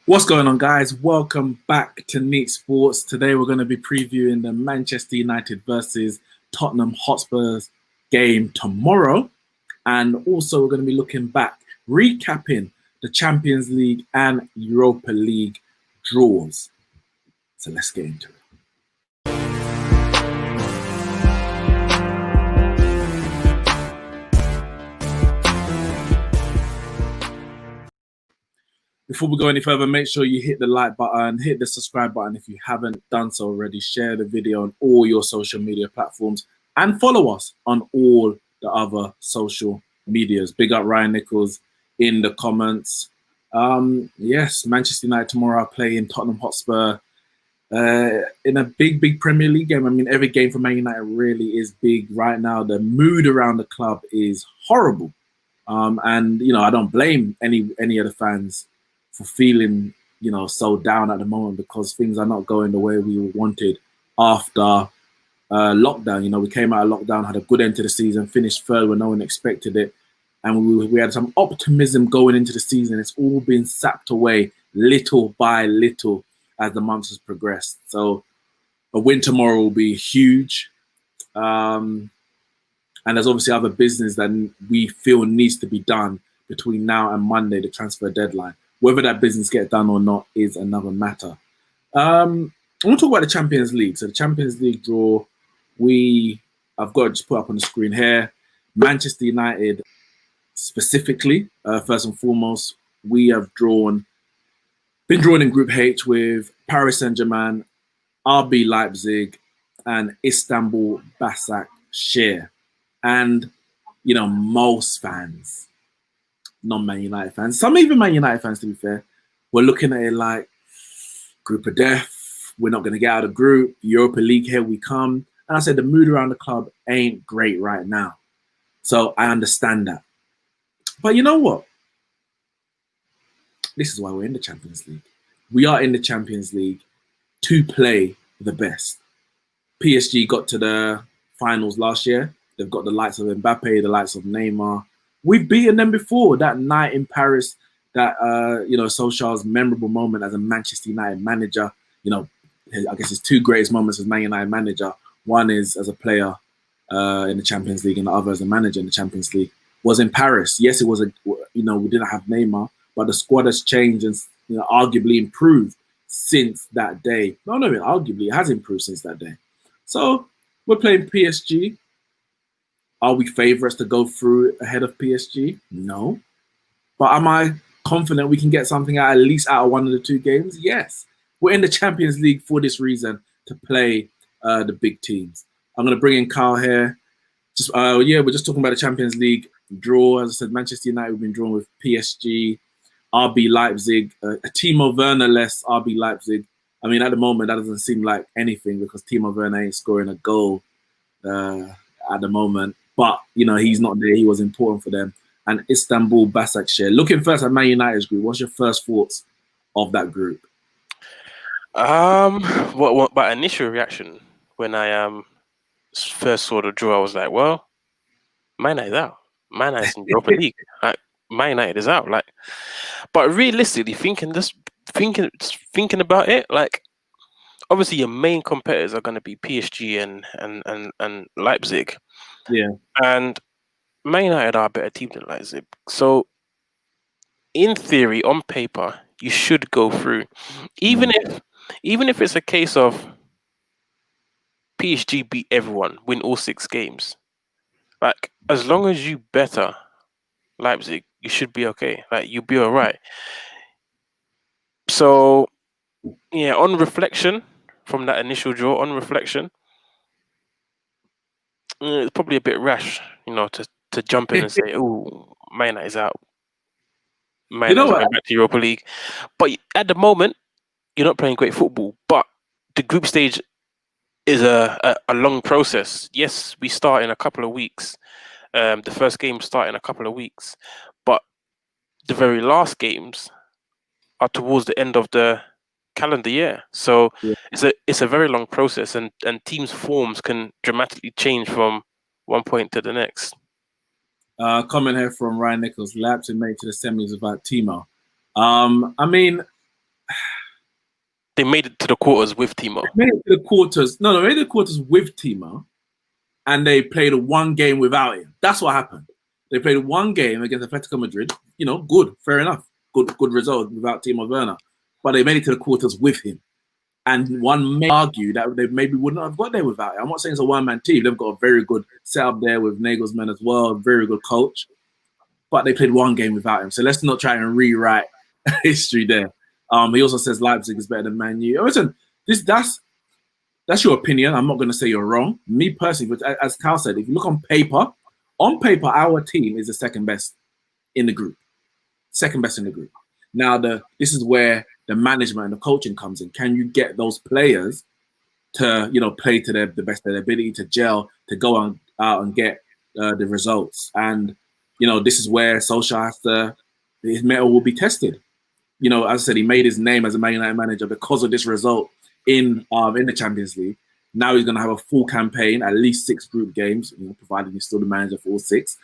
What's going on, guys? Welcome back to Neeks Sports. Today we're going to be previewing the Manchester United versus Tottenham Hotspurs game tomorrow. And also we're going to be looking back, recapping the Champions League and Europa League draws. So let's get into it. Before we go any further, make sure you hit the like button, hit the subscribe button if you haven't done so already. Share the video on all your social media platforms and follow us on all the other social medias. Big up Ryan Nichols in the comments. Yes, Manchester United tomorrow are playing Tottenham Hotspur in a big Premier League game. I mean, every game for Man United really is big right now. The mood around the club is horrible. And, you know, I don't blame any of the fans for feeling, you know, so down at the moment because things are not going the way we wanted after lockdown. You know, we came out of lockdown, had a good end to the season, finished third when no one expected it. And we had some optimism going into the season. It's all been sapped away little by little as the months has progressed. So a win tomorrow will be huge. And there's obviously other business that we feel needs to be done between now and Monday, the transfer deadline. Whether that business gets done or not is another matter. I want to talk about the Champions League. So the Champions League draw, I've got to just put up on the screen here. Manchester United specifically, first and foremost, we have been drawn in Group H with Paris Saint-Germain, RB Leipzig, and Istanbul Başakşehir. And, you know, most fans, non-Man United fans, some even Man United fans, to be fair, were looking at it like group of death. We're not going to get out of group. Europa League, here we come. And I said the mood around the club ain't great right now. So I understand that. But you know what? This is why we're in the Champions League. We are in the Champions League to play the best. PSG got to the finals last year. They've got the likes of Mbappe, the likes of Neymar. We've beaten them before. That night in Paris, that Solskjaer's memorable moment as a Manchester United manager. You know, I guess his two greatest moments as Man United manager. One is as a player in the Champions League, and the other as a manager in the Champions League. Was in Paris. Yes, it was we didn't have Neymar, but the squad has changed and arguably improved since that day. No, arguably it has improved since that day. So we're playing PSG. Are we favourites to go through ahead of PSG? No. But am I confident we can get something at least out of one of the two games? Yes. We're in the Champions League for this reason, to play the big teams. I'm going to bring in Carl here. We're just talking about the Champions League draw. As I said, Manchester United have been drawn with PSG, RB Leipzig, a Timo Werner-less RB Leipzig. I mean, at the moment, that doesn't seem like anything because Timo Werner ain't scoring a goal at the moment. But, you know, he's not there. He was important for them. And Istanbul Başakşehir. Looking first at Man United's group, what's your first thoughts of that group? What my initial reaction when I first saw the draw, I was like, well, Man United is out. Man United's in Europa League. Like, Man United is out. Like, but realistically, thinking about it, like, obviously your main competitors are going to be PSG and Leipzig. Yeah. And Man United are a better team than Leipzig. So, in theory, on paper, you should go through. Even if it's a case of PSG beat everyone, win all 6 games. Like, as long as you better Leipzig, you should be okay. Like, you'll be all right. So, yeah, on reflection, from that initial draw, it's probably a bit rash, to jump in and say, "Oh, Man United is out. Man United's going back to Europa League." But at the moment, you're not playing great football. But the group stage is a long process. Yes, we start in a couple of weeks. The first games start in a couple of weeks, but the very last games are towards the end of the calendar year. So yeah, it's a very long process, and teams' forms can dramatically change from one point to the next. Comment here from Ryan Nichols. Leipzig made to the semis without Timo. I mean, They made it to the quarters with Timo. They made it to the quarters. No, they made it to the quarters with Timo, and they played one game without him. That's what happened. They played one game against Atletico Madrid. You know, good, fair enough. Good result without Timo Werner. But they made it to the quarters with him. And one may argue that they maybe wouldn't have got there without him. I'm not saying it's a one-man team. They've got a very good setup there with Nagelsmann as well, a very good coach. But they played one game without him. So let's not try and rewrite history there. He also says Leipzig is better than Man U. Listen, that's your opinion. I'm not going to say you're wrong. Me personally, but as Cal said, if you look on paper, our team is the second best in the group. Second best in the group. Now, this is where the management and the coaching comes in. Can you get those players to, play to the best of their ability, to gel, to go out and get the results? And, this is where Solskjaer his mettle will be tested. As I said, he made his name as a Man United manager because of this result in the Champions League. Now he's going to have a full campaign, at least 6 group games, provided he's still the manager for all 6.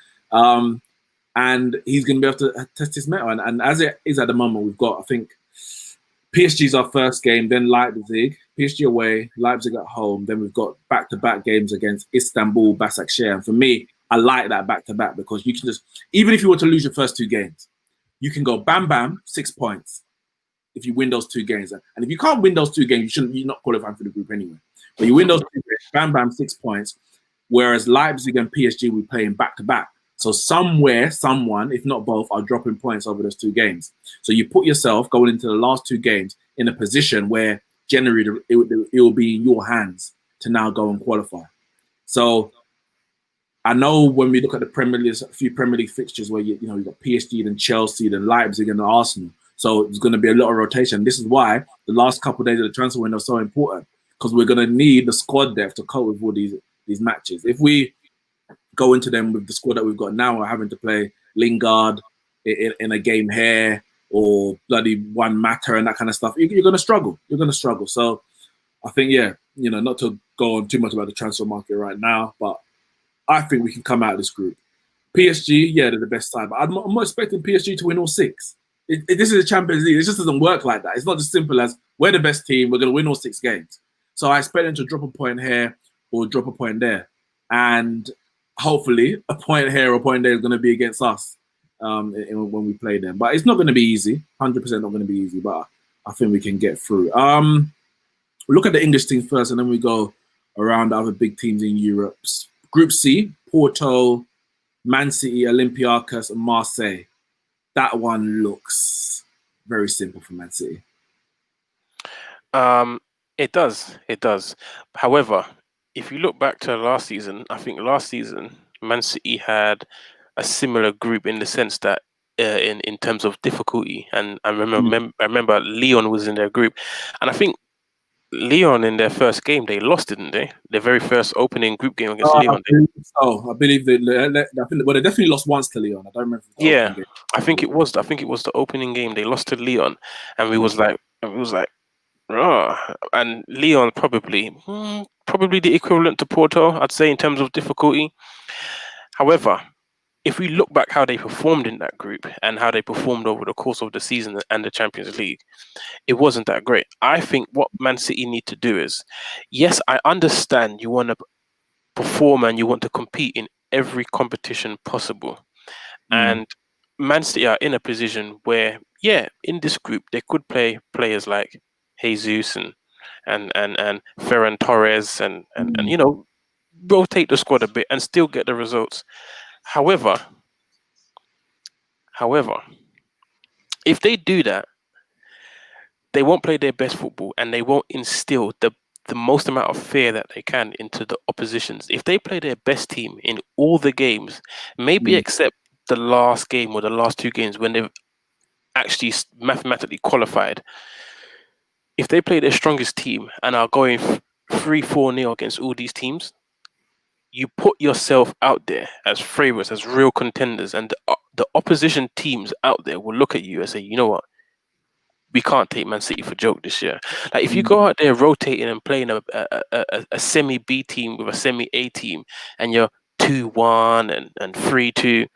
And he's going to be able to test his mettle. And as it is at the moment, we've got, I think, PSG's our first game, then Leipzig, PSG away, Leipzig at home. Then we've got back-to-back games against Istanbul, Başakşehir. And for me, I like that back-to-back because you can just, even if you were to lose your first 2 games, you can go bam, bam, 6 points if you win those 2 games. And if you can't win those 2 games, you're not qualifying for the group anyway. But you win those 2 games, bam, bam, 6 points. Whereas Leipzig and PSG, we're playing back-to-back. So somewhere, someone, if not both, are dropping points over those 2 games. So you put yourself going into the last 2 games in a position where generally it will be in your hands to now go and qualify. So I know when we look at the Premier League, a few Premier League fixtures where you've got PSG, then Chelsea, then Leipzig, and Arsenal. So there's going to be a lot of rotation. This is why the last couple of days of the transfer window are so important, because we're going to need the squad depth to cope with all these matches. If we go into them with the squad that we've got now, we're having to play Lingard in a game here or bloody one matter and that kind of stuff, you're going to struggle. You're going to struggle. So I think, not to go on too much about the transfer market right now, but I think we can come out of this group. PSG, they're the best side, but I'm not expecting PSG to win all 6. This is a Champions League. It just doesn't work like that. It's not just simple as we're the best team, we're going to win all 6 games. So I expect them to drop a point here or drop a point there. And hopefully a point here or a point there is going to be against us when we play them. But it's not going to be easy. 100% not going to be easy, but I think we can get through. We'll look at the English teams first, and then we go around the other big teams in Europe. Group C, Porto, Man City, Olympiacos, and Marseille. That one looks very simple for Man City. It does. However, if you look back to last season, I think last season Man City had a similar group in the sense that in terms of difficulty, and I remember Lyon was in their group, and I think Lyon in their first game they lost, didn't they? Their very first opening group game against Lyon. I believe they definitely lost once to Lyon. I don't remember. I think it was the opening game they lost to Lyon, and we was like. And Lyon probably the equivalent to Porto, I'd say, in terms of difficulty. However, if we look back how they performed in that group and how they performed over the course of the season and the Champions League, it wasn't that great. I think what Man City need to do is, yes, I understand you want to perform and you want to compete in every competition possible. And Man City are in a position where, in this group, they could play players like Jesus and Ferran Torres and rotate the squad a bit and still get the results. However, if they do that, they won't play their best football and they won't instill the most amount of fear that they can into the oppositions. If they play their best team in all the games, maybe except the last game or the last 2 games when they've actually mathematically qualified, if they play their strongest team and are going 3-4-0 against all these teams, you put yourself out there as favourites, as real contenders, and the opposition teams out there will look at you and say, you know what, we can't take Man City for joke this year. Like if you go out there rotating and playing a semi B team with a semi A team, and you're 2-1 and 3-2.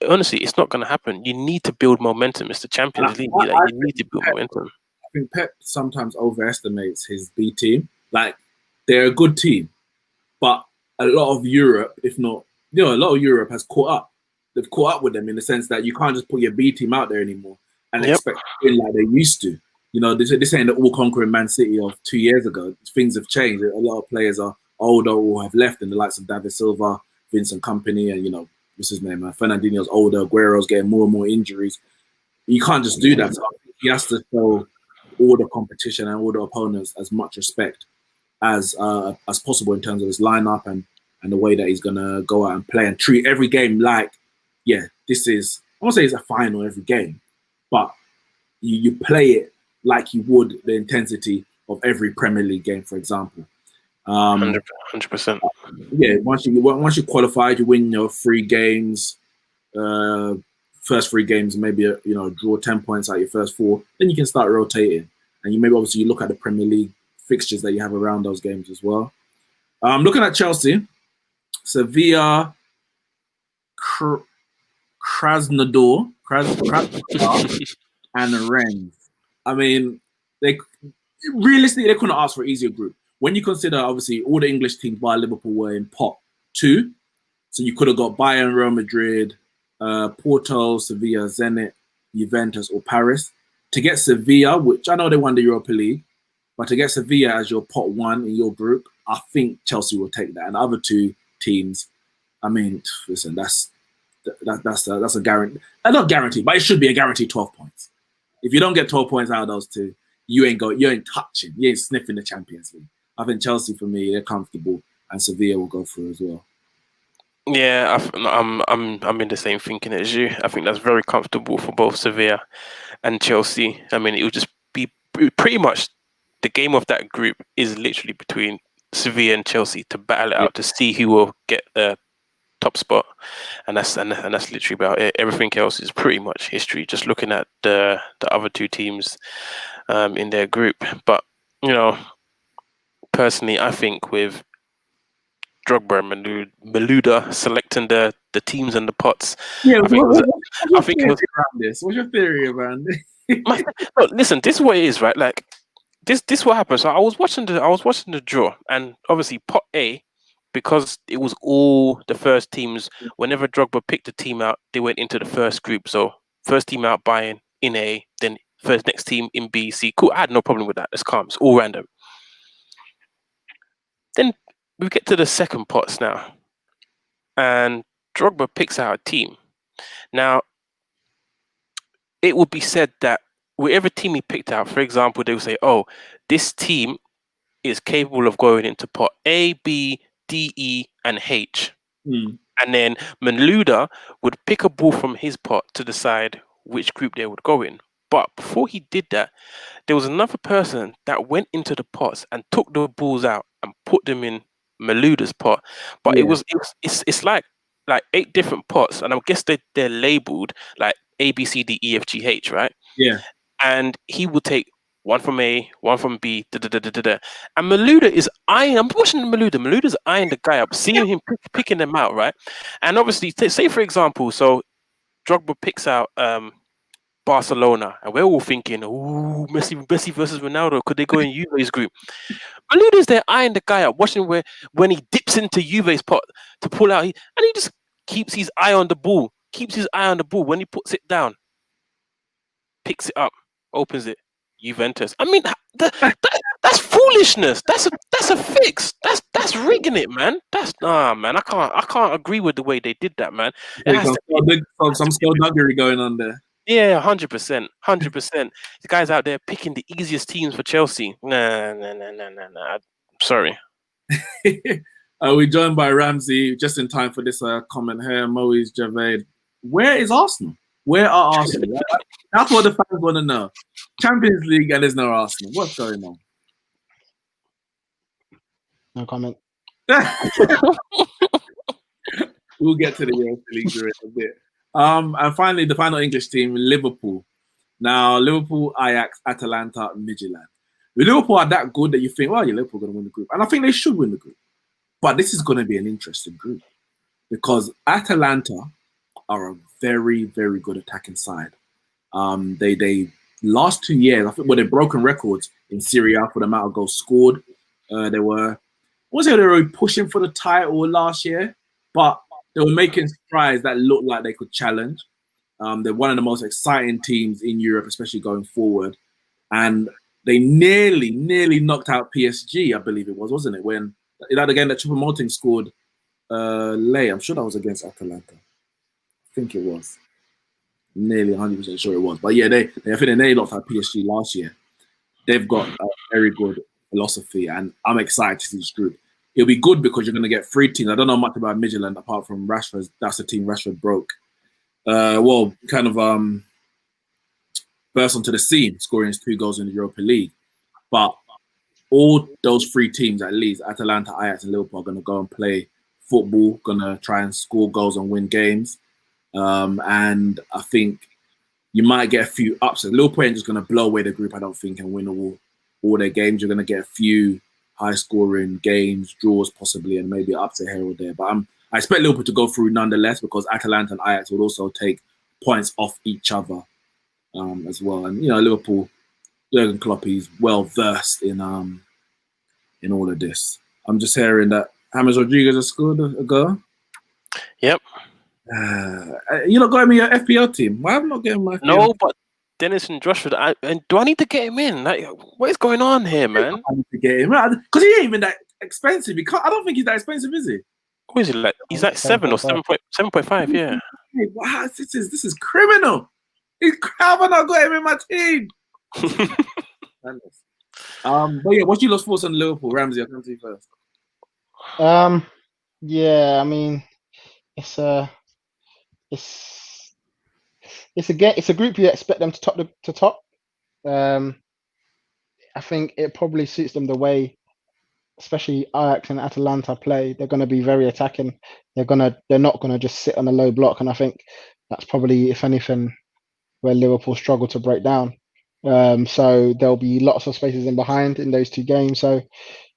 Honestly, it's not going to happen. You need to build momentum. It's the Champions League. You need to build momentum. think Pep sometimes overestimates his B team. Like, they're a good team, but a lot of Europe, if not, a lot of Europe has caught up. They've caught up with them in the sense that you can't just put your B team out there anymore and expect to win like they used to. This ain't the all-conquering Man City of 2 years ago. Things have changed. A lot of players are older or have left, and the likes of David Silva, Vincent Kompany, and what's his name? Fernandinho's older. Aguero's getting more and more injuries. You can't just do that. So he has to show all the competition and all the opponents as much respect as possible in terms of his lineup and the way that he's gonna go out and play and treat every game like, this is, I won't say it's a final every game, but you play it like you would the intensity of every Premier League game, for example. 100%. Yeah, once you qualified, you win 3 games, first 3 games, maybe draw 10 points out of your first 4, then you can start rotating, and you look at the Premier League fixtures that you have around those games as well. Looking at Chelsea, Sevilla, Krasnodar, and Rennes. I mean, realistically they couldn't ask for an easier group. When you consider, obviously, all the English teams by Liverpool were in pot 2, so you could have got Bayern, Real Madrid, Porto, Sevilla, Zenit, Juventus, or Paris. To get Sevilla, which I know they won the Europa League, but to get Sevilla as your pot 1 in your group, I think Chelsea will take that. And the other 2 teams, I mean, listen, that's a guarantee. Not guaranteed, but it should be a guaranteed 12 points. If you don't get 12 points out of those 2, you ain't touching, you ain't sniffing the Champions League. I think Chelsea, for me, they're comfortable, and Sevilla will go through as well. Yeah, I'm in the same thinking as you. I think that's very comfortable for both Sevilla and Chelsea. I mean, it would just be pretty much the game of that group is literally between Sevilla and Chelsea to battle it out to see who will get the top spot, and that's literally about it. Everything else is pretty much history. Just looking at the other 2 teams in their group, but personally, I think with Drogba and Malouda selecting the teams and the pots. Yeah, what's your theory around this? Look, listen, this is what it is, right? Like this what happened. So I was watching the draw, and obviously pot A, because it was all the first teams. Whenever Drogba picked a team out, they went into the first group. So first team out, Bayern in A, then next team in B, C. Cool, I had no problem with that. It's calm. It's all random. Then we get to the second pots now, and Drogba picks out a team. Now, it would be said that whatever team he picked out, for example, they would say, "Oh, this team is capable of going into pot A, B, D, E, and H." And then Malouda would pick a ball from his pot to decide which group they would go in. But before he did that, there was another person that went into the pots and took the balls out and put them in Malouda's pot. But it's like 8 different pots, and I guess they're labeled like A, B, C, D, E, F, G, H, right? Yeah. And he will take one from A, one from B, And Malouda is eyeing. I'm watching Malouda. Malouda's eyeing the guy up, seeing him picking them out, right? And obviously, say for example, so Drogba picks out Barcelona, and we're all thinking, "Ooh, Messi versus Ronaldo. Could they go in Juve's group?" Malouda's there eyeing the guy up, watching when he dips into Juve's pot to pull out, and he just keeps his eye on the ball. When he puts it down, picks it up, opens it, Juventus. I mean, that's foolishness. That's a fix. That's rigging it, man. Man. I can't agree with the way they did that, man. Some skullduggery going on there. Yeah, 100%. The guys out there picking the easiest teams for Chelsea. Nah. Sorry. We're joined by Ramsey just in time for this comment here. Moise Javed. Where is Arsenal? Where are Arsenal? That's what the fans want to know. Champions League and there's no Arsenal. What's going on? No comment. We'll get to the Europa League in a bit. And finally, the final English team, Liverpool. Now, Liverpool, Ajax, Atalanta, Midtjylland. Liverpool are that good that you think, well, Liverpool are going to win the group. And I think they should win the group. But this is going to be an interesting group because Atalanta are a very, very good attacking side. They last 2 years, I think, they've broken records in Serie A for the amount of goals scored. They were, I wasn't say they were pushing for the title last year, but they were making strides that looked like they could challenge. They're one of the most exciting teams in Europe, especially going forward. And they nearly knocked out PSG, I believe it was, wasn't it? When that again, that Choupo-Moting scored late. I'm sure that was against Atalanta. I think it was. Nearly 100% sure it was. But yeah, I think they nearly knocked out PSG last year. They've got a very good philosophy, and I'm excited to see this group. It'll be good because you're going to get 3 teams. I don't know much about Midtjylland apart from Rashford. That's the team Rashford broke. Kind of burst onto the scene, scoring his 2 goals in the Europa League. But all those 3 teams, at least Atalanta, Ajax, and Liverpool, are going to go and play football, going to try and score goals and win games. And I think you might get a few upsets. Liverpool ain't just going to blow away the group, I don't think, and win all their games. You're going to get a few high-scoring games, draws possibly, and maybe an upset here or there. But I expect Liverpool to go through nonetheless, because Atalanta and Ajax will also take points off each other as well. And, Liverpool, Jurgen Klopp, he's well-versed in all of this. I'm just hearing that James Rodriguez has scored a goal. Yep. You're not got me your FPL team. Why am I not getting my FPL? No, but Dennis and Joshua, do I need to get him in? Like, what is going on here, man? I need to get him because he ain't even that expensive. I don't think he's that expensive, is he? Who is he like? He's like 7 or 7.5. Yeah. Hey, wow, this is criminal. How have I not got him in my team? But yeah, what's your last thoughts on Liverpool? Ramsey, I'll come to you first. Yeah, I mean, it's a group you expect them to top. I think it probably suits them the way, especially Ajax and Atalanta play. They're going to be very attacking. They're not going to just sit on a low block, and I think that's probably, if anything, where Liverpool struggle to break down. So there'll be lots of spaces in behind in those 2 games. So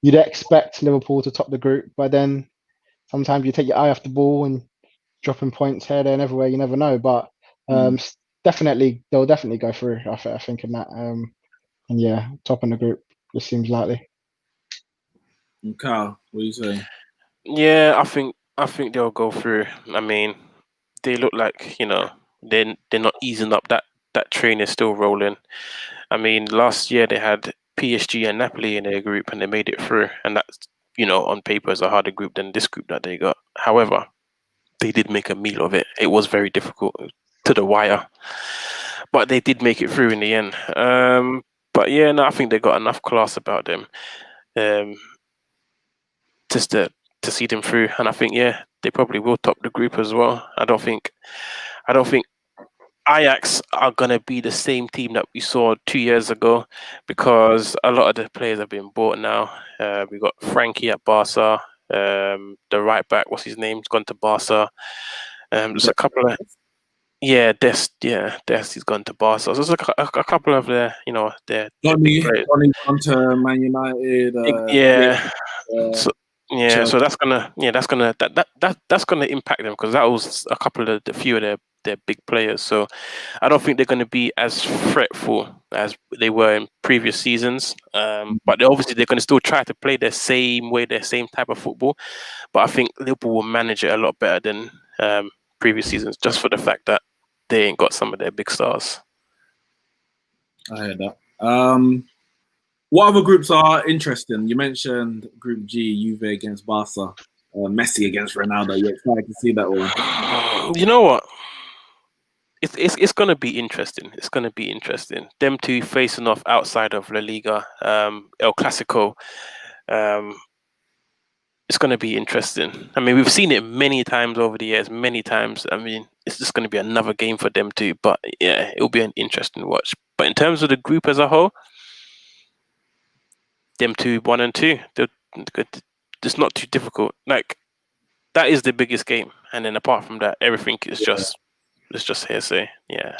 you'd expect Liverpool to top the group, but then sometimes you take your eye off the ball and dropping points here, there, and everywhere. You never know, but they'll definitely go through. I think in that, and yeah, top in the group. This seems likely. Carl, what do you say? Yeah, I think they'll go through. I mean, they look like they're not easing up. That train is still rolling. I mean, last year they had PSG and Napoli in their group, and they made it through. And that's on paper is a harder group than this group that they got. However, they did make a meal of it. It was very difficult to the wire, but they did make it through in the end. But yeah, no, I think they got enough class about them, just to see them through. And I think they probably will top the group as well. I don't think Ajax are gonna be the same team that we saw 2 years ago, because a lot of the players have been bought now. We got Frankie at Barca. The right back, what's his name? He's gone to Barca. There's a couple of Dest he's gone to Barca. So there's a couple of their Johnny gone to Man United. So that's gonna impact them, because that was a couple of the few of their big players. So I don't think they're going to be as fretful as they were in previous seasons. But they're going to still try to play their same way, their same type of football. But I think Liverpool will manage it a lot better than previous seasons, just for the fact that they ain't got some of their big stars. I heard that. What other groups are interesting? You mentioned Group G, Juve against Barca, Messi against Ronaldo. You're excited to see that one? You know what? It's going to be interesting. It's going to be interesting. Them 2 facing off outside of La Liga, El Clasico. It's going to be interesting. I mean, we've seen it many times over the years, many times. I mean, it's just going to be another game for them too. But yeah, it'll be an interesting watch. But in terms of the group as a whole, them 2, 1 and 2, it's not too difficult. Like, that is the biggest game. And then apart from that, everything is just... It's just hearsay. Yeah.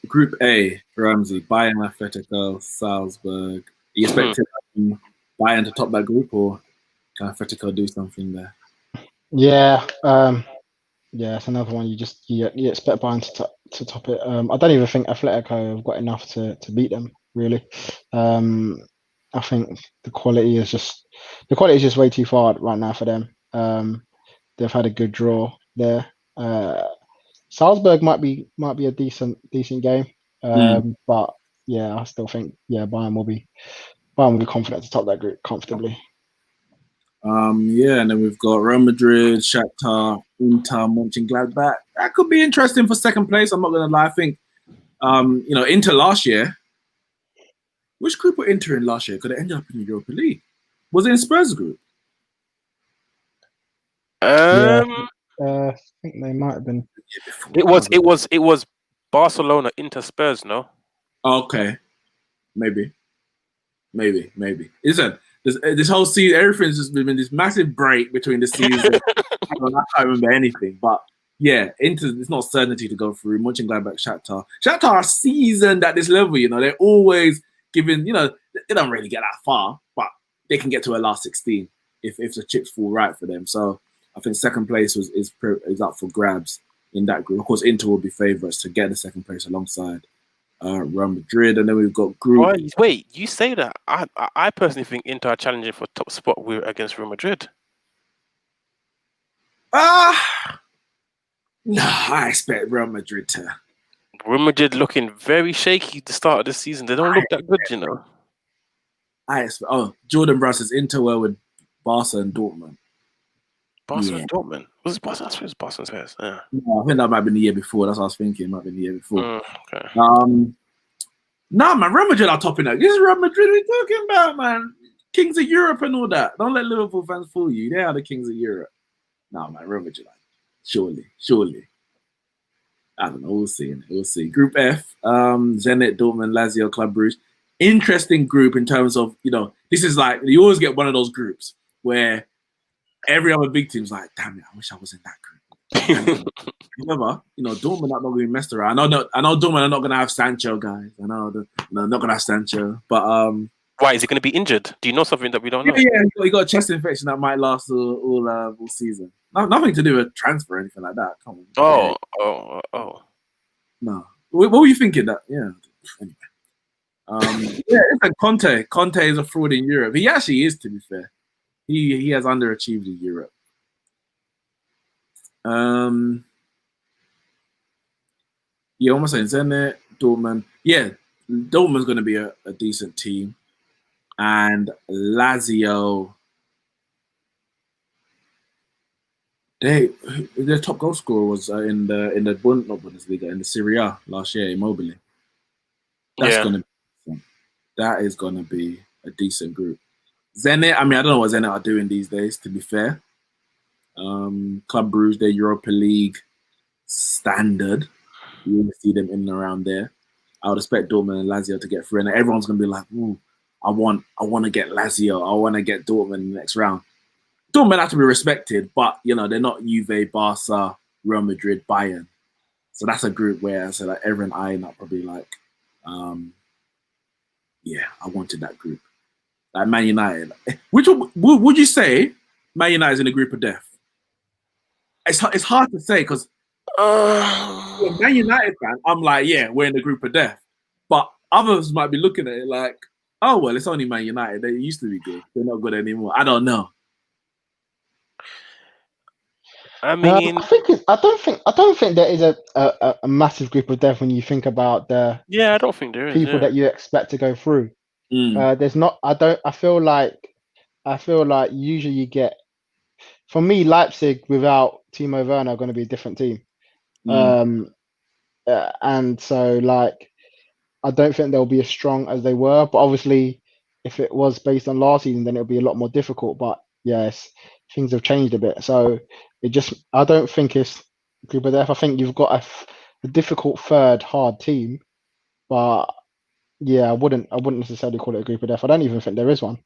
Group A, Ramsey, Bayern, Atletico, Salzburg. Are you expecting Bayern to top that group, or can Atletico do something there? Yeah, it's another one. You expect Bayern to top it. I don't even think Atletico have got enough to beat them. Really, I think the quality is just way too far right now for them. They've had a good draw there. Salzburg might be a decent game. But yeah, I still think Bayern will be confident to top that group comfortably. Yeah, and then we've got Real Madrid, Shakhtar, Inter, Mönchengladbach. That could be interesting for second place. I'm not gonna lie. I think Inter last year. Which group were Inter in last year? Could it end up in the Europa League? Was it in Spurs group? I think they might have been. It was Barcelona, Inter, Spurs. No. Okay, maybe. Listen, this whole season, everything's just been this massive break between the seasons. I can't remember anything, but yeah, it's not certainty to go through. Mönchengladbach, Shakhtar are seasoned at this level. They're always giving. They don't really get that far, but they can get to a last 16 if the chips fall right for them. So I think second place is up for grabs in that group. Of course, Inter will be favourites to get the second place alongside Real Madrid, and then we've got group. Oh, wait, you say that? I personally think Inter are challenging for top spot against Real Madrid. No, I expect Real Madrid to. Real Madrid looking very shaky at the start of the season. They don't look that good, I expect. Oh, Jordan Brussels Inter with Barca and Dortmund. Barca and Dortmund. Was it Barca? I suppose it was Barca and Spurs. Yeah. No, I think that might have been the year before. That's what I was thinking. It might have been the year before. Okay. Nah, man, Real Madrid are topping that. This is Real Madrid we're talking about, man. Kings of Europe and all that. Don't let Liverpool fans fool you. They are the kings of Europe. Nah, man, Real Madrid. Surely. I don't know. We'll see. Group F, Zenit, Dortmund, Lazio, Club Brugge. Interesting group in terms of, this is like, you always get one of those groups where every other big team's like, damn it, I wish I was in that group. However, Dortmund are not going to be messed around. I know Dortmund are not going to have Sancho, guys. I know they're not going to have Sancho. But why is he going to be injured? Do you know something that we don't know? Yeah, he got a chest infection that might last all season. Nothing to do with transfer or anything like that. Come on. Oh. No. What were you thinking? That anyway. It's like Conte. Conte is a fraud in Europe. He actually is, to be fair. He has underachieved in Europe. Yeah, almost saying Zenit, Dortmund. Yeah, Dortmund's going to be a decent team, and Lazio. Their top goal scorer was in the not Bundesliga, in the Serie A last year, Immobile. That is gonna be a decent group. Zenit, I don't know what Zenit are doing these days, to be fair. Club Brugge, their Europa League standard. You will see them in and around there. I would expect Dortmund and Lazio to get through, and everyone's gonna be like, "Ooh, I want to get Lazio. I want to get Dortmund in the next round." Dortmund have to be respected, but they're not Juve, Barca, Real Madrid, Bayern. So that's a group where everyone eyeing up probably like, I wanted that group. Like Man United. Which would you say Man United is in a group of death? It's hard to say because Man United fan, I'm like, yeah, we're in the group of death. But others might be looking at it like, oh well, it's only Man United. They used to be good. They're not good anymore. I don't know. I mean, I don't think there is a massive group of death when you think about the I don't think there is people that you expect to go through. There's not. I feel like usually you get, for me, Leipzig without Timo Werner are going to be a different team. And so I don't think they'll be as strong as they were. But obviously, if it was based on last season, then it'll be a lot more difficult. But yes, things have changed a bit. So I don't think it's group of death. I think you've got a difficult third hard team, but I wouldn't necessarily call it a group of death. I don't even think there is one.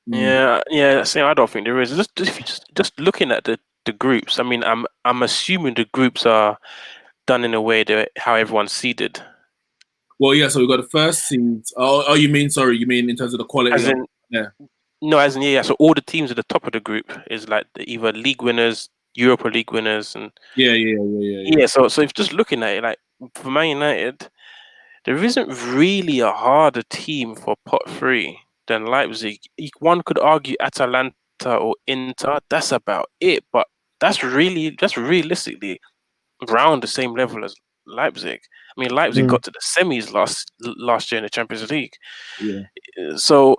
Yeah. Same. I don't think there is. Just looking at the groups. I mean, I'm assuming the groups are done in a way that how everyone's seeded. Well, yeah. So we've got the first seeds. You mean in terms of the quality? No, So all the teams at the top of the group is like either league winners, Europa League winners, and yeah. So if just looking at it, like for Man United, there isn't really a harder team for pot three than Leipzig. One could argue Atalanta or Inter. That's about it, but that's realistically around the same level as Leipzig. I mean, Leipzig got to the semis last year in the Champions League. Yeah. So,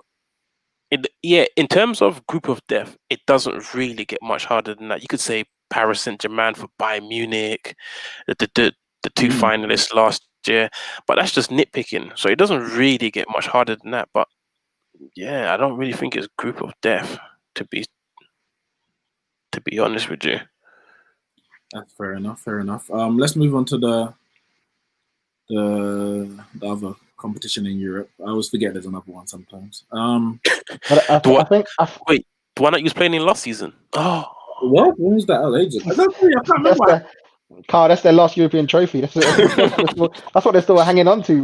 in terms of group of death, it doesn't really get much harder than that. You could say Paris Saint-Germain for Bayern Munich, the two finalists last year, but that's just nitpicking. So it doesn't really get much harder than that. But yeah, I don't really think it's group of death to be honest with you. That's fair enough. Let's move on to the other competition in Europe. I always forget there's another one sometimes. Wait, the one that you was playing in last season? Oh, what? When was that? I can't remember. Carl, that's their last European trophy. That's what they're still hanging on to.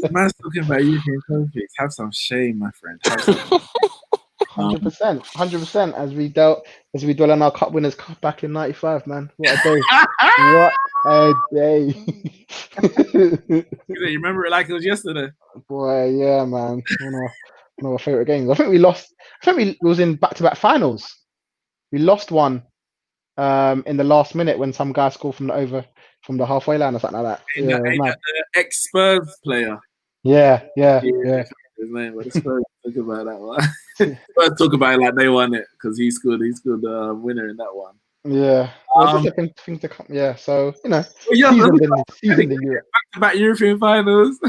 Man's talking about European trophies. Have some shame, my friend. 100%. As we dwell on our cup winners back in '95, man. What a day! What a day! You remember it like it was yesterday. Boy, yeah, man. One of our favorite games. I think we lost. I think we was in back-to-back finals. We lost one in the last minute when some guy scored from the halfway line or something like that. The ex-Spurs player. Yeah. His name, but the Spurs talk about that one. Spurs talk about it like they won it because he scored the winner in that one. Yeah. Well, just a thing to come. Yeah. So seasoned in Europe. Back European finals.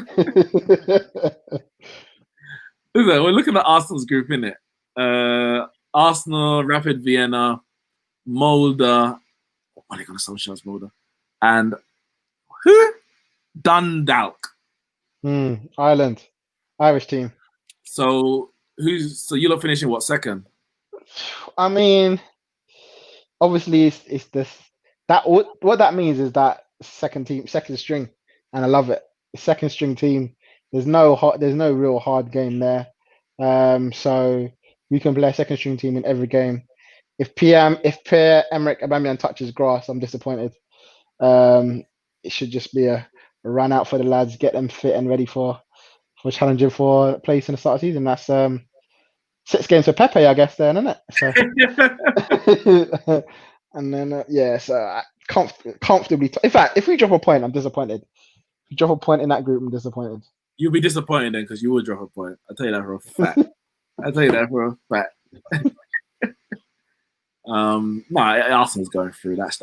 We're looking at Arsenal's group, innit? Arsenal, Rapid Vienna, Molde. What are they gonna social Molde? And who? Dundalk. Ireland. Irish team. So you're not finishing what, second? I mean, obviously it's this that what that means is that second string, and I love it. The second string team. There's no real hard game there. So we can play a second string team in every game. If Pierre-Emerick Aubameyang touches grass, I'm disappointed. It should just be a run out for the lads, get them fit and ready for challenging for place in the start of the season. That's 6 games for Pepe, I guess, then, isn't it? So, and then so comfortably. In fact, if we drop a point, I'm disappointed. If we drop a point in that group, I'm disappointed. You'll be disappointed then because you will drop a point. I'll tell you that for a fact. Arsenal's going through. That's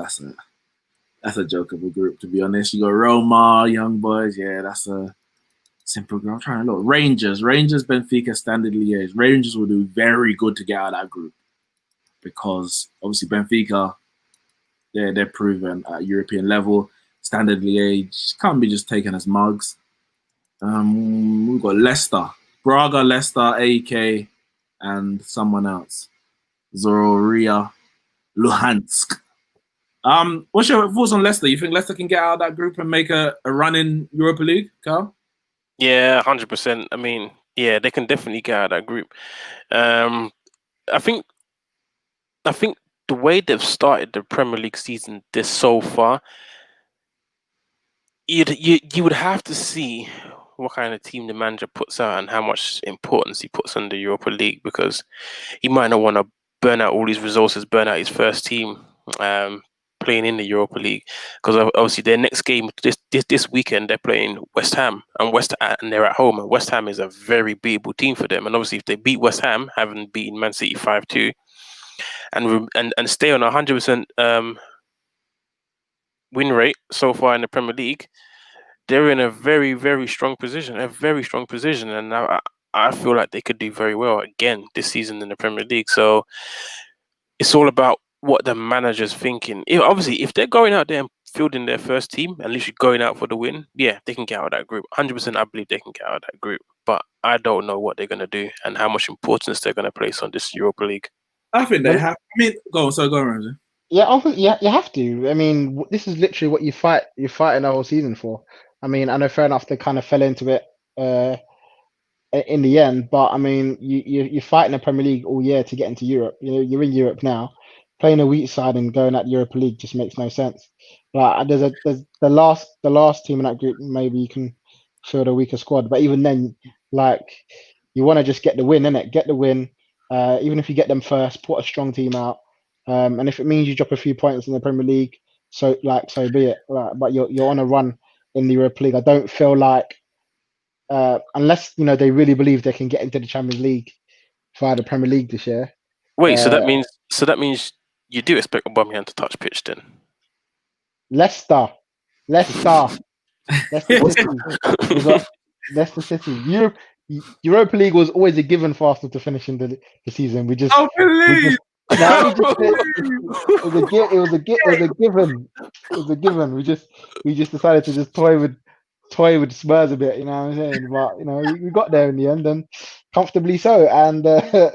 a joke of a group, to be honest. You got Roma, Young Boys. Yeah, that's a simple group. I'm trying to look. Rangers, Benfica, Standard Liège. Rangers will do very good to get out of that group because obviously Benfica, they're proven at European level. Standard Liège can't be just taken as mugs. We've got Leicester, Braga, Leicester, AK, and someone else. Zororia, Luhansk. What's your thoughts on Leicester? You think Leicester can get out of that group and make a run in Europa League, Carl? Yeah, 100%. I mean, yeah, they can definitely get out of that group. I think the way they've started the Premier League season this so far, you would have to see what kind of team the manager puts out and how much importance he puts on the Europa League, because he might not want to burn out all his resources, burn out his first team playing in the Europa League, because obviously their next game this weekend they're playing West Ham, and they're at home, and West Ham is a very beatable team for them, and obviously if they beat West Ham, having beaten Man City 5-2, and stay on 100% win rate so far in the Premier League, they're in a very, very strong position, and I feel like they could do very well again this season in the Premier League. So it's all about what the manager's thinking. If they're going out there and fielding their first team, and literally going out for the win, yeah, they can get out of that group. 100%, I believe they can get out of that group. But I don't know what they're going to do and how much importance they're going to place on this Europa League. I think they have. I mean, go on, Ramsey. Yeah, you have to. I mean, this is literally what you're fighting the whole season for. I mean, I know fair enough they kind of fell into it in the end, but I mean, you're fighting the Premier League all year to get into Europe. You know, you're in Europe now. playing a weak side and going at the Europa League just makes no sense. Like there's the last team in that group, maybe you can field a weaker squad, but even then, like you want to just get the win, innit? Get the win. Even if you get them first, put a strong team out. And if it means you drop a few points in the Premier League, so be it. Like, but you're on a run in the Europa League. I don't feel like unless they really believe they can get into the Champions League via the Premier League this year. Wait, so that means you do expect Aubameyang to touch pitch then? Leicester City. We got Leicester City. Europa League was always a given for Arsenal to finish in the season. It was a given. We just decided to just toy with Spurs a bit, you know what I'm saying? But we got there in the end, and comfortably so. And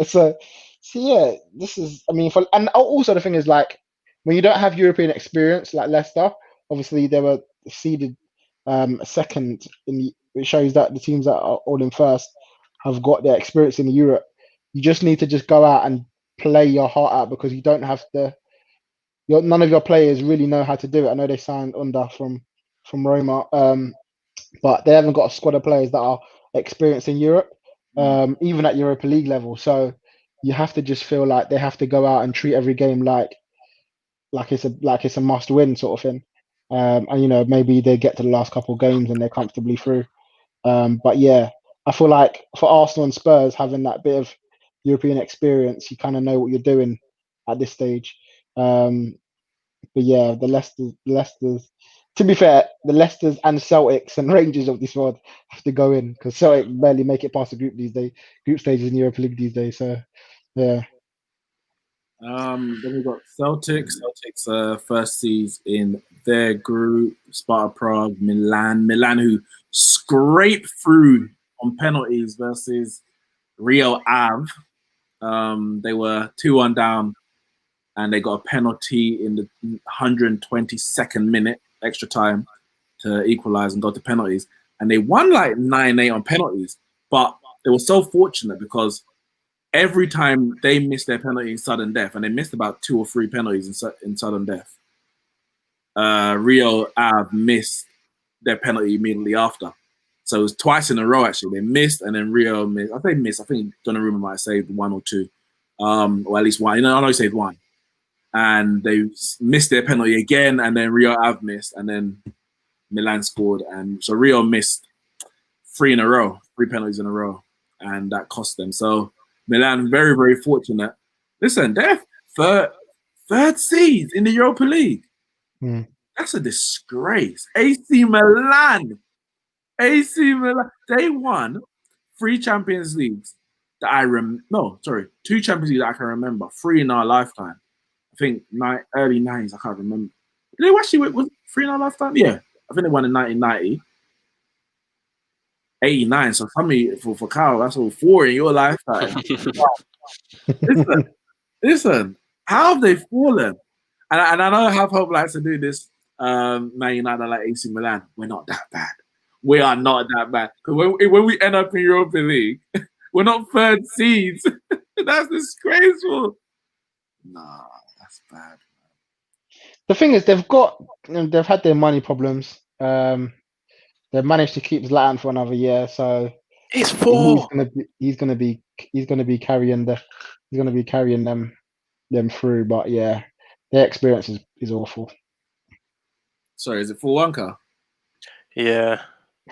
so yeah, this is. I mean, and also the thing is, like, when you don't have European experience like Leicester, obviously they were seeded second it shows that the teams that are all in first have got their experience in Europe. You just need to just go out and play your heart out, because you don't have none of your players really know how to do it. I know they signed Under from Roma, but they haven't got a squad of players that are experienced in Europe, even at Europa League level. So you have to just feel like they have to go out and treat every game like it's a must win sort of thing. And maybe they get to the last couple of games and they're comfortably through. But yeah, I feel like for Arsenal and Spurs, having that bit of European experience, you kind of know what you're doing at this stage. But yeah, the Leicesters. To be fair, the Leicesters and Celtics and Rangers of this world have to go in, because Celtic barely make it past the group stages in the Europa League these days. So yeah. Then we've got Celtics. Celtics first seeds in their group. Sparta Prague, Milan, who scraped through on penalties versus Rio Ave. They were 2-1 down, and they got a penalty in the 122nd minute, extra time, to equalize and go to penalties. And they won like 9-8 on penalties. But they were so fortunate because every time they missed their penalty in sudden death, and they missed about 2 or 3 penalties in sudden death, Rio Ave missed their penalty immediately after. So it was twice in a row, actually. They missed, and then Rio missed. I think Donnarumma might have saved 1 or 2, or at least 1. I know he saved 1. And they missed their penalty again, and then Rio Ave missed, and then Milan scored. And so Rio missed 3 penalties in a row, and that cost them. So Milan, very, very fortunate. Listen, they're third seed in the Europa League. That's a disgrace. AC Milan. They won 3 Champions Leagues that 2 Champions Leagues that I can remember. 3 in our lifetime. I think early 90s, I can't remember. Did they actually was 3 in our lifetime? Yeah. I think they won in 1990. 89. So for Kyle, that's all 4 in your lifetime. Listen, how have they fallen? And I know Have Hope likes to do this. Man United like AC Milan. We're not that bad. We are not that bad. Because when we end up in Europa League, we're not third seeds. That's disgraceful. Nah, that's bad. The thing is, they've had their money problems. They've managed to keep Zlatan for another year, so it's 4. He's gonna be carrying them through. But yeah, their experience is awful. Sorry, is it 4-1, Car? Yeah.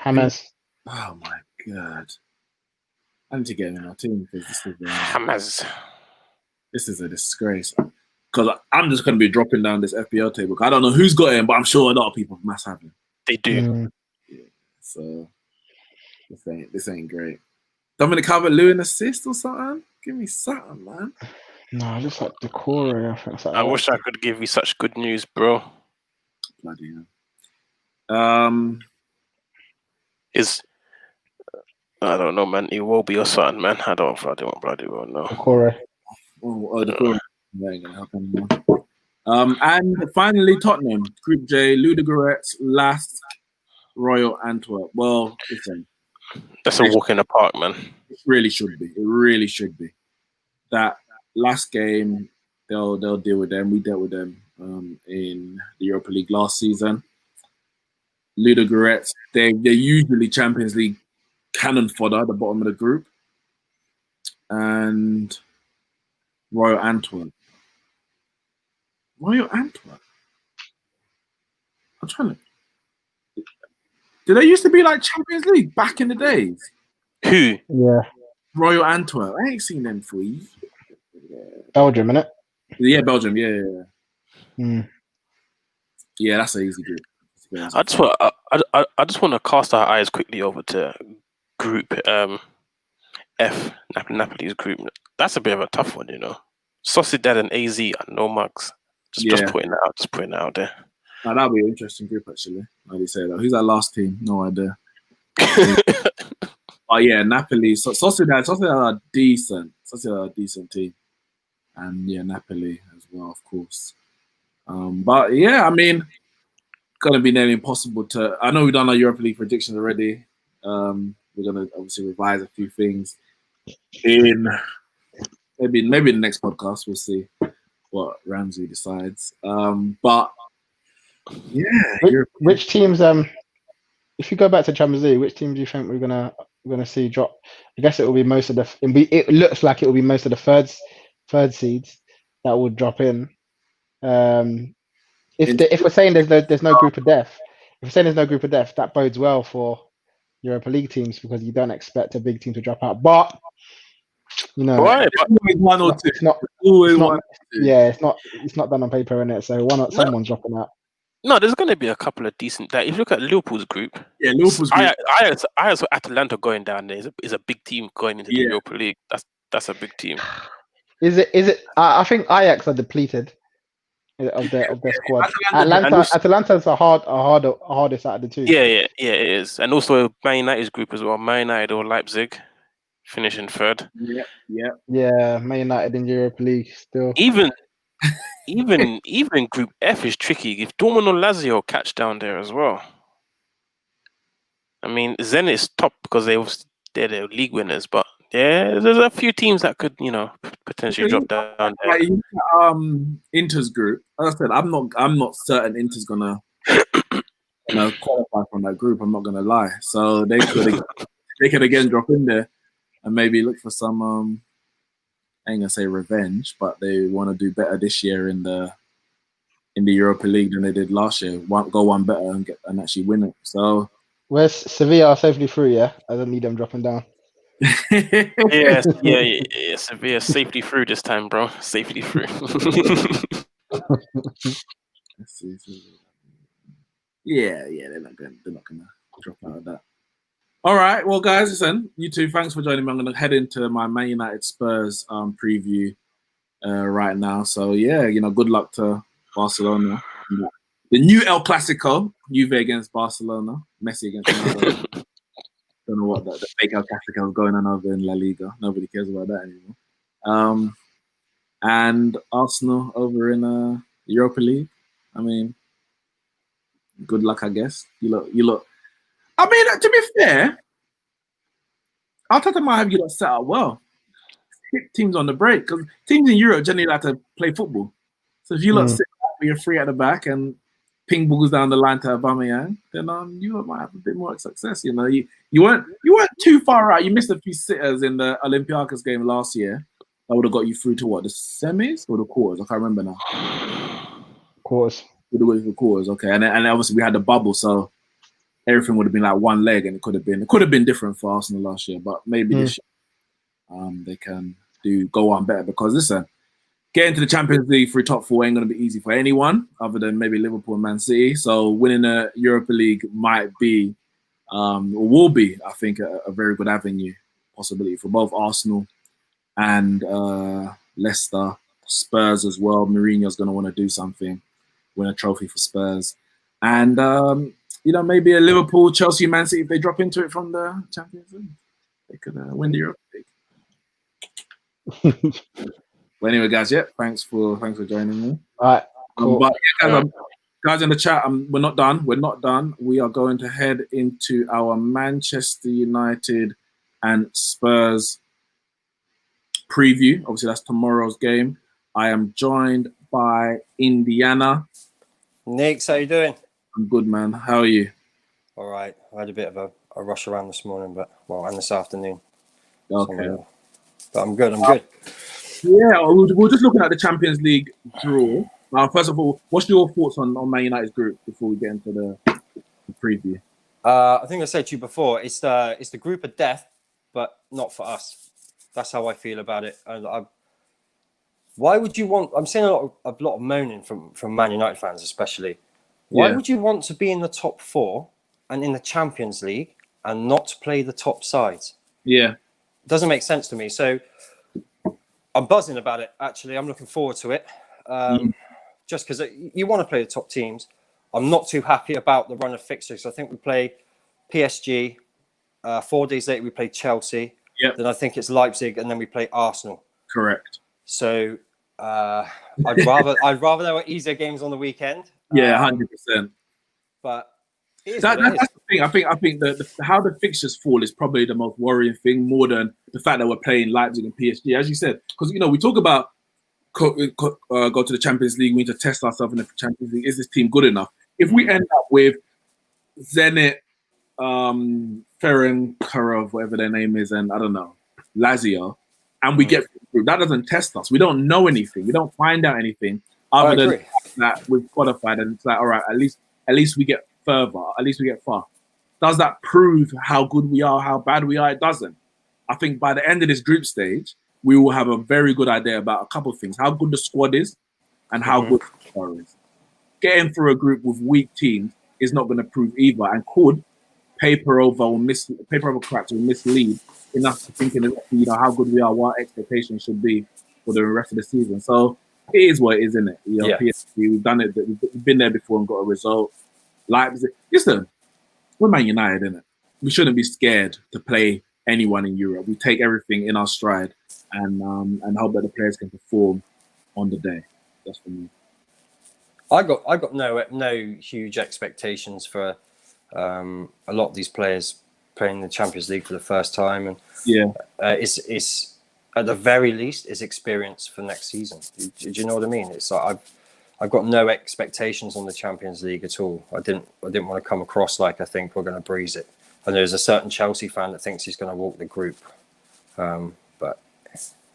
James. Oh my god! I need to get him in our team because this is a disgrace. Because I'm just going to be dropping down this FPL table. I don't know who's got him, but I'm sure a lot of people must have him. They do. Yeah. So this ain't great. Dominic Calvert-Lewin an assist or something? Give me something, man. No, just like Decore. I wish I could give you such good news, bro. Bloody hell. I don't know, man. It will be your son, man. I don't bloody well know. Decore. Decore. That ain't gonna help anymore. And finally, Tottenham, Group J, Ludogorets, Lask, Royal Antwerp. Well, listen, that's a walk in the park, man. It really should be. That last game, they'll deal with them. We dealt with them in the Europa League last season. Ludogorets, they're usually Champions League cannon fodder at the bottom of the group. And Royal Antwerp. I'm trying to... Did they used to be like Champions League back in the days? Who? Yeah. Royal Antwerp. I ain't seen them for years. Belgium, innit? Yeah, Belgium. Yeah. Mm. Yeah, that's an easy group. I just want to cast our eyes quickly over to Group F, Napoli's group. That's a bit of a tough one, you know. Sociedad and AZ and no mugs. Just putting it out there. Now, that'll be an interesting group, actually. How do you say that? Who's that last team? No idea. Oh yeah, Napoli. Sociedad are decent. Sociedad are a decent team, and yeah, Napoli as well, of course. But yeah, I mean, gonna be nearly impossible to. I know we've done our Europa League predictions already. We're gonna obviously revise a few things in maybe the next podcast. We'll see what Ramsey decides. But yeah, which teams? If you go back to Champions League, which team do you think we're gonna see drop? I guess it will be most of the. It looks like it will be most of the third seeds that will drop in. If we're saying there's no group of death, that bodes well for Europa League teams because you don't expect a big team to drop out. But you know, one or two. It's not done on paper, innit? So someone's dropping out. No, there's going to be a couple of decent. If you look at Liverpool's group, Liverpool's group. Ajax Atalanta going down there is a big team going into the Europa League. That's a big team. Is it? I think Ajax are depleted of their squad. Atalanta's a hardest out of the two. Yeah, it is, and also Man United's group as well. Man United or Leipzig finishing third. Yeah. Man United in Europa League still. Even Group F is tricky. If Dortmund or Lazio catch down there as well. I mean, Zenit's top because they're the league winners, but there's a few teams that could, potentially drop down there. Inter's group. As I said, I'm not certain Inter's gonna qualify from that group. I'm not gonna lie. So they could again drop in there and maybe look for some. I ain't gonna say revenge, but they want to do better this year in the Europa League than they did last year. Go one better and actually win it. So where's Sevilla safely through? Yeah, I don't need them dropping down. yeah. Sevilla safely through this time, bro. Safely through. Let's see. Yeah, they're not gonna drop out of that. All right, well, guys, listen, you two, thanks for joining me. I'm going to head into my Man United Spurs preview right now. So, yeah, good luck to Barcelona. The new El Clasico, Juve against Barcelona, Messi against Ronaldo. Don't know what the fake El Clasico is going on over in La Liga. Nobody cares about that anymore. And Arsenal over in Europa League. I mean, good luck, I guess. You look. I mean, to be fair, Arteta might have you lot set up well. Hit teams on the break because teams in Europe generally like to play football. So if you lot sit back with your free at the back and ping balls down the line to Aubameyang, then you might have a bit more success. You weren't too far out. You missed a few sitters in the Olympiacos game last year. That would have got you through to what, the semis or the quarters? I can't remember now. Quarters. The quarters, okay. And obviously we had the bubble, so everything would have been like one leg, and it could have been different for Arsenal last year. But maybe this year, they can go on better because listen, getting to the Champions League through top four ain't going to be easy for anyone other than maybe Liverpool and Man City. So winning the Europa League might be, or will be, I think, a very good avenue possibility for both Arsenal and Leicester, Spurs as well. Mourinho's going to want to do something, win a trophy for Spurs, and maybe a Liverpool, Chelsea, Man City, if they drop into it from the Champions League, they could win the Europa League. Well, anyway, guys, thanks for joining me. All right, cool. But guys in the chat, we're not done. We are going to head into our Manchester United and Spurs preview. Obviously, that's tomorrow's game. I am joined by Indiana. Neeks, how you doing? I'm good, man. How are you? All right. I had a bit of a rush around this morning, and this afternoon. Okay. But I'm good. Yeah, we're just looking at the Champions League draw. First of all, what's your thoughts on Man United's group before we get into the preview? I think I said to you before, it's the group of death, but not for us. That's how I feel about it. Why would you want? I'm seeing a lot of moaning from Man United fans, especially. Why would you want to be in the top 4 and in the Champions League and not play the top sides? Yeah, it doesn't make sense to me. So I'm buzzing about it. Actually, I'm looking forward to it. Just because you want to play the top teams. I'm not too happy about the run of fixtures. I think we play PSG. 4 days later, we play Chelsea. Yep. Then I think it's Leipzig, and then we play Arsenal. Correct. So I'd rather there were easier games on the weekend. Yeah, 100%. But that's the thing. I think how the fixtures fall is probably the most worrying thing, more than the fact that we're playing Leipzig and PSG, as you said. Because we talk about go to the Champions League. We need to test ourselves in the Champions League. Is this team good enough? If we end up with Zenit, Ferencvaros, whatever their name is, and I don't know, Lazio, and we get through, that doesn't test us. We don't know anything. We don't find out anything other than that we've qualified, and it's like, all right, at least we get further. At least we get far. Does that prove how good we are, how bad we are? It doesn't. I think by the end of this group stage, we will have a very good idea about a couple of things: how good the squad is, and how good the squad is. Getting through a group with weak teams is not going to prove either, and could paper over cracks will mislead enough to thinking how good we are, what expectations should be for the rest of the season. So it is what it is, isn't it? PSG, we've done it. We've been there before and got a result. Leipzig, listen, we're Man United, isn't it? We shouldn't be scared to play anyone in Europe. We take everything in our stride and hope that the players can perform on the day. That's for me. I got no huge expectations for a lot of these players playing the Champions League for the first time, and it's at the very least is experience for next season. Do you know what I mean? It's like I've got no expectations on the Champions League at all. I didn't want to come across like I think we're going to breeze it. And there's a certain Chelsea fan that thinks he's going to walk the group, but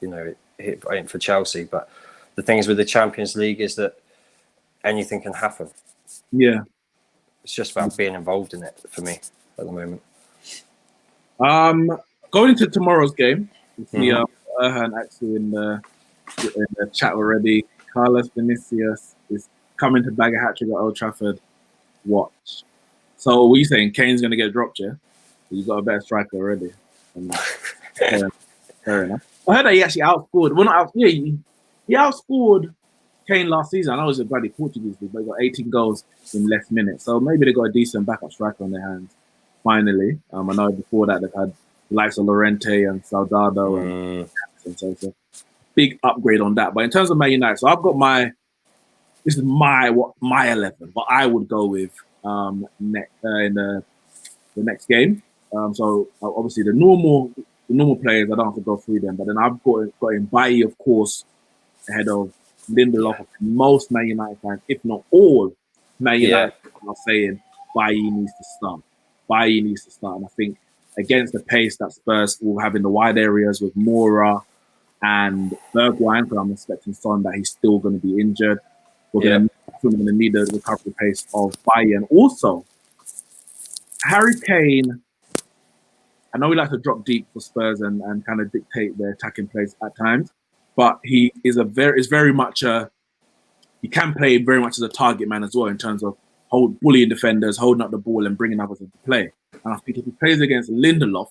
it ain't for Chelsea. But the things with the Champions League is that anything can happen. Yeah. It's just about being involved in it for me at the moment. Going into tomorrow's game, we see Erhan actually in the chat already. Carlos Vinicius is coming to bag a hat-trick at Old Trafford. Watch. So what are you saying? Kane's going to get dropped, yeah? You've got a better striker already. Fair enough. I heard that he actually outscored. Well, not out. Yeah, he outscored Kane last season. I know it was a bloody Portuguese league, but he got 18 goals in less minutes. So maybe they got a decent backup striker on their hands. Finally, I know before that they've had the likes of Llorente and Soldado and so it's a big upgrade on that. But in terms of Man United, so I've got this is my 11, but I would go with in the next game. So obviously the normal players, I don't have to go through them, but then I've got in Bailly, of course, ahead of Lindelof. Most Man United fans, if not all Man United are saying Bailly needs to start. Bailly needs to start. And I think against the pace that Spurs will have in the wide areas with Moura and Bergwijn, because I'm expecting Son that he's still going to be injured. We're going to need the recovery pace of Bailly. And also, Harry Kane, I know he likes to drop deep for Spurs and kind of dictate their attacking plays at times, but he is very much he can play very much as a target man as well in terms of bullying defenders, holding up the ball and bringing others into play. And I think if he plays against Lindelof,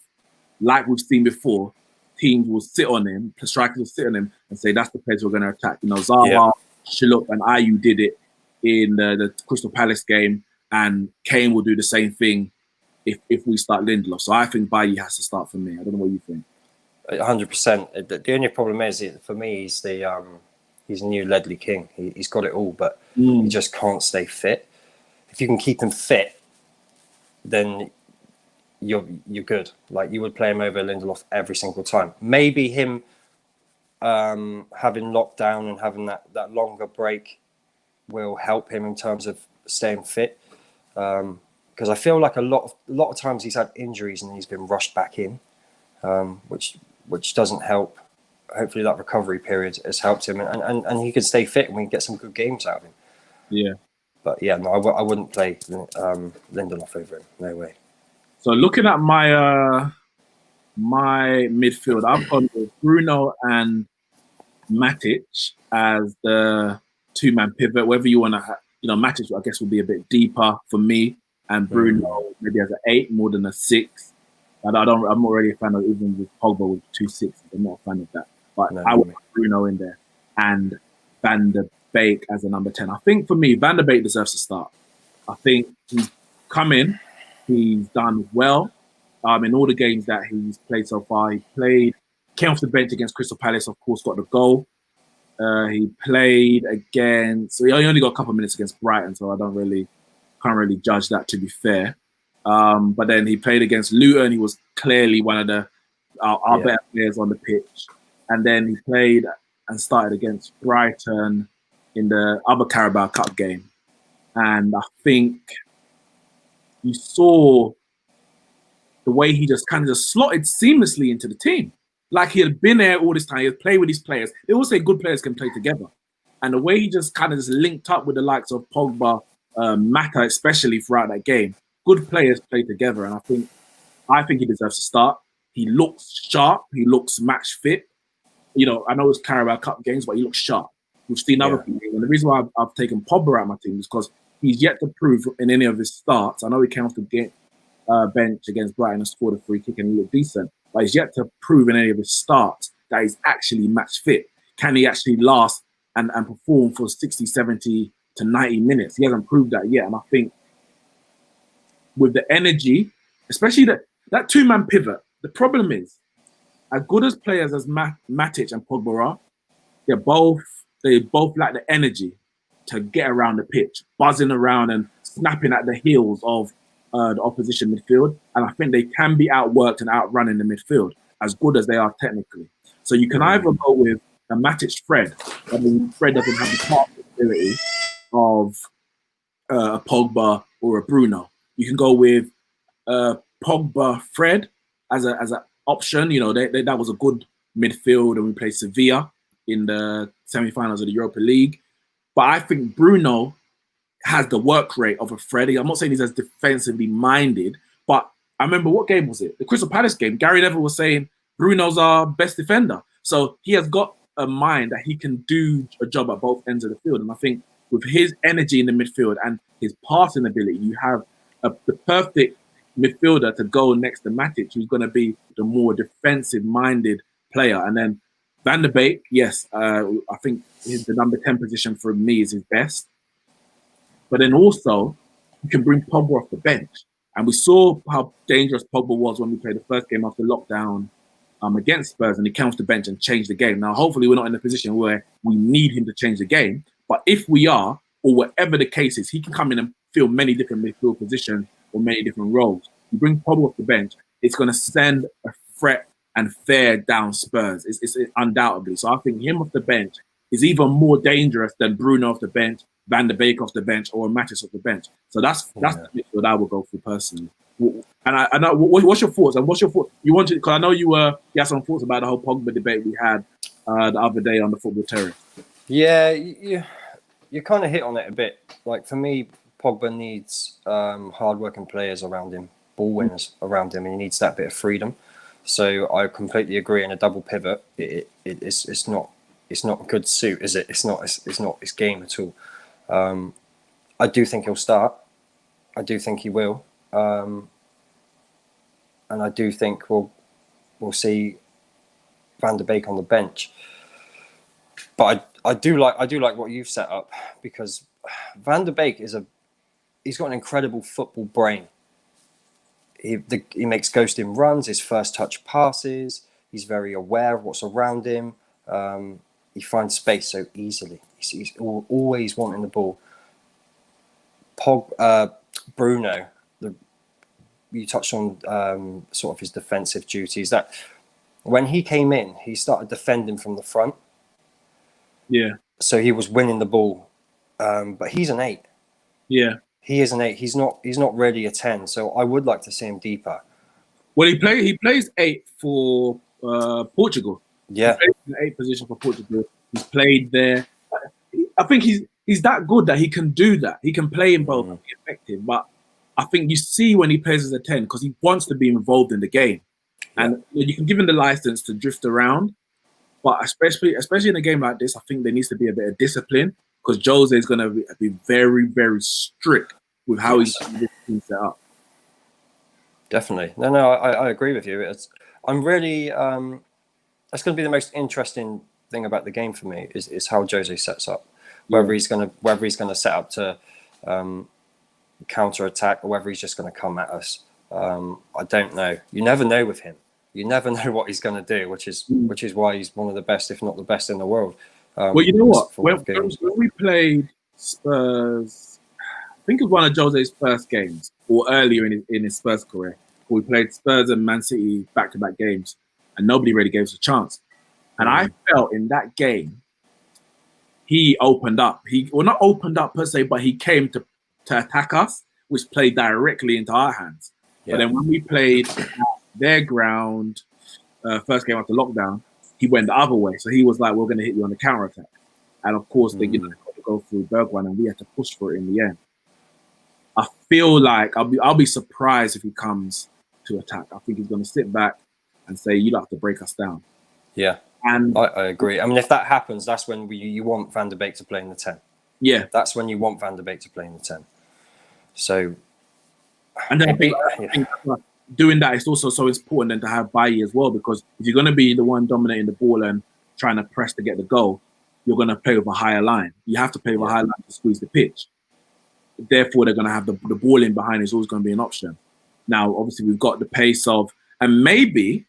like we've seen before, teams will sit on him, strikers will sit on him and say, that's the place we're going to attack. Zaha, Shiluk and Ayew did it in the Crystal Palace game, and Kane will do the same thing if we start Lindelof. So I think Bailly has to start for me. I don't know what you think. 100%. The only problem is, for me, he's a new Ledley King. He's got it all, but he just can't stay fit. If you can keep him fit, then you're good. Like, you would play him over Lindelof every single time. Maybe him having lockdown and having that longer break will help him in terms of staying fit. Because I feel like a lot of times he's had injuries and he's been rushed back in, which doesn't help. Hopefully that recovery period has helped him, and he can stay fit and we can get some good games out of him. Yeah. But yeah, no, I wouldn't play Lindelof over him. No way. So looking at my my midfield, I've gone with Bruno and Matic as the two-man pivot. Whether you want to, Matic, I guess, will be a bit deeper for me, and Bruno maybe as an 8 more than a 6. And I'm not really a fan of even with Pogba with 2 6s. I'm not a fan of that. But I would put Bruno in there and Van der Beek as a number 10. I think for me, Van der Beek deserves to start. I think he's come in, he's done well. In all the games that he's played so far, came off the bench against Crystal Palace, of course, got the goal. He played against, so he only got a couple of minutes against Brighton, so I can't really judge that, to be fair. But then he played against Luton. He was clearly one of our better players on the pitch. And then he played and started against Brighton in the other Carabao Cup game. And I think you saw the way he just kind of slotted seamlessly into the team. Like he had been there all this time. He had played with his players. They always say good players can play together. And the way he just kind of just linked up with the likes of Pogba, Mata, especially throughout that game, good players play together. And I think he deserves to start. He looks sharp. He looks match fit. I know it's Carabao Cup games, but he looks sharp. We've seen other people. And the reason why I've taken Pogba out of my team is because he's yet to prove in any of his starts. I know he came off the bench against Brighton and scored a free kick and he looked decent, but he's yet to prove in any of his starts that he's actually match fit. Can he actually last and perform for 60, 70 to 90 minutes? He hasn't proved that yet. And I think with the energy, especially that two-man pivot, the problem is, as good as players as Matic and Pogba are, they both lack the energy to get around the pitch, buzzing around and snapping at the heels of the opposition midfield. And I think they can be outworked and outrun in the midfield, as good as they are technically. So you can either go with a Matic Fred, but then Fred doesn't have the passing ability of a Pogba or a Bruno. You can go with Pogba Fred as an option. That was a good midfield, and we played Sevilla in the semi-finals of the Europa League. But I think Bruno has the work rate of a Fred. I'm not saying he's as defensively minded, but I remember, what game was it? The Crystal Palace game. Gary Neville was saying Bruno's our best defender. So he has got a mind that he can do a job at both ends of the field. And I think with his energy in the midfield and his passing ability, you have the perfect midfielder to go next to Matic, who's going to be the more defensive-minded player. And then Van der Beek, yes, I think the number 10 position for me is his best. But then also, you can bring Pogba off the bench. And we saw how dangerous Pogba was when we played the first game after lockdown against Spurs, and he came off the bench and changed the game. Now, hopefully we're not in a position where we need him to change the game. But if we are, or whatever the case is, he can come in and fill many different midfield positions or many different roles. You bring Pogba off the bench, it's going to send a threat and fare down Spurs. It's undoubtedly. So I think him off the bench is even more dangerous than Bruno off the bench, Van der Beek off the bench, or Matic off the bench. So that's the midfield I would go for personally. And I know, what's your thoughts? And what's your thoughts? You wanted, because I know you had some thoughts about the whole Pogba debate we had the other day on the Football Terrace. Yeah, you kind of hit on it a bit. Like, for me, Pogba needs hard-working players around him, ball winners around him, and he needs that bit of freedom. So I completely agree. In a double pivot, it's not a good suit, is it? It's not his game at all. I do think he'll start. I do think he will, and I do think we'll see Van der Beek on the bench. But I do like what you've set up, because Van der Beek he's got an incredible football brain. He makes ghosting runs, his first touch passes. He's very aware of what's around him. He finds space so easily. He's always wanting the ball. Bruno, you touched on sort of his defensive duties. That when he came in, he started defending from the front. Yeah. So he was winning the ball, but he's an 8. Yeah. He is an 8. He's not really a 10. So I would like to see him deeper. Well, he plays 8 for Portugal. Yeah, he plays in the 8 position for Portugal. He's played there. I think he's that good that he can do that. He can play in both and be effective. But I think you see when he plays as a 10 because he wants to be involved in the game, and you can give him the license to drift around. But especially in a game like this, I think there needs to be a bit of discipline because Jose is going to be very, very strict with how he's set up. Definitely. No, I agree with you. I'm really that's going to be the most interesting thing about the game for me is how Jose sets up. Whether he's going to set up to counter attack or whether he's just going to come at us. I don't know. You never know with him. You never know what he's going to do, which is why he's one of the best, if not the best, in the world. Well, you know what? When we played Spurs, I think it was one of Jose's first games, or earlier in his Spurs career, we played Spurs and Man City back-to-back games, and nobody really gave us a chance. And I felt in that game, he opened up. Not opened up per se, but he came to attack us, which played directly into our hands. Yeah. But then when we played their ground, first game after lockdown, he went the other way. So he was like, we're going to hit you on the counter-attack. And of course, they got to go through Bergwijn, and we had to push for it in the end. I feel like I'll be surprised if he comes to attack. I think he's going to sit back and say, you don't have to break us down. Yeah, and I agree. I mean, if that happens, that's when you want Van der Beek to play in the 10. Yeah. That's when you want Van der Beek to play in the 10. So, and then I think doing that is also so important then to have Bailly as well, because if you're going to be the one dominating the ball and trying to press to get the goal, you're going to play with a higher line. You have to play with a higher line to squeeze the pitch. Therefore, they're going to have the ball in behind is always going to be an option. Now, obviously, we've got the pace of, and maybe,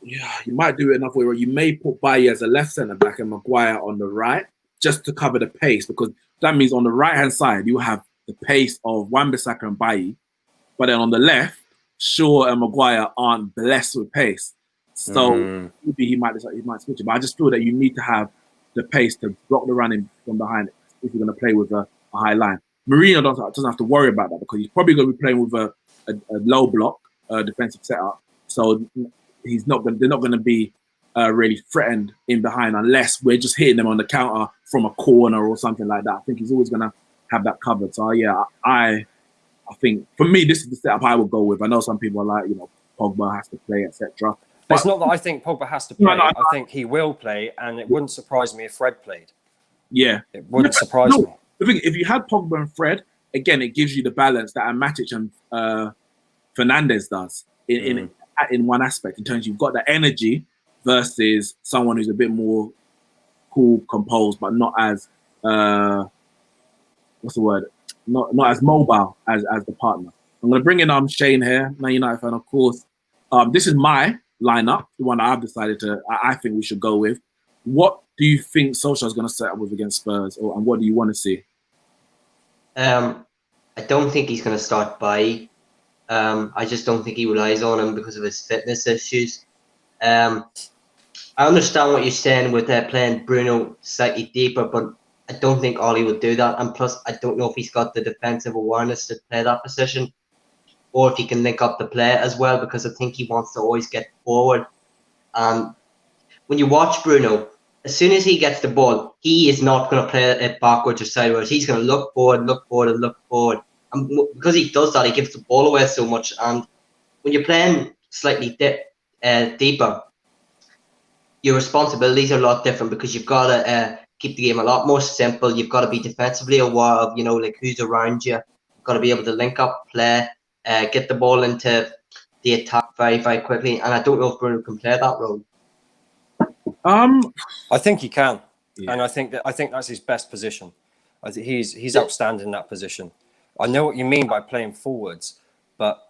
you might do it another way where you may put Bailly as a left centre back and Maguire on the right, just to cover the pace, because that means on the right hand side you have the pace of Wan-Bissaka and Bailly, but then on the left, Shaw and Maguire aren't blessed with pace. So maybe he might switch it. But I just feel that you need to have the pace to block the running from behind if you're going to play with a high line. Mourinho doesn't have to worry about that because he's probably going to be playing with a low block defensive setup. So they're not going to be really threatened in behind unless we're just hitting them on the counter from a corner or something like that. I think he's always going to have that covered. So I think for me this is the setup I would go with. I know some people are like, Pogba has to play, etc. It's not that I think Pogba has to play. No. I think he will play, and it wouldn't surprise me if Fred played. Yeah, it wouldn't surprise me. The thing, if you had Pogba and Fred, again, it gives you the balance that Matic and Fernandes does in one aspect. In terms, you've got the energy versus someone who's a bit more cool, composed, but not as what's the word? Not as mobile as the partner. I'm going to bring in Shane here, Man United fan, of course. This is my lineup, the one I've decided I think we should go with. What do you think Solskjaer is going to set up with against Spurs, and what do you want to see? I don't think he's going to start by. I just don't think he relies on him because of his fitness issues. I understand what you're saying with playing Bruno slightly deeper, but I don't think Ollie would do that. And plus, I don't know if he's got the defensive awareness to play that position, or if he can link up the play as well, because I think he wants to always get forward. When you watch Bruno, as soon as he gets the ball, he is not going to play it backwards or sideways. He's going to look forward, and look forward. And because he does that, he gives the ball away so much. And when you're playing slightly deeper, your responsibilities are a lot different because you've got to keep the game a lot more simple. You've got to be defensively aware of, like who's around you. You've got to be able to link up, play, get the ball into the attack very, very quickly. And I don't know if Bruno can play that role. I think he can, and I think that's his best position. I think he's outstanding in that position. I know what you mean by playing forwards, but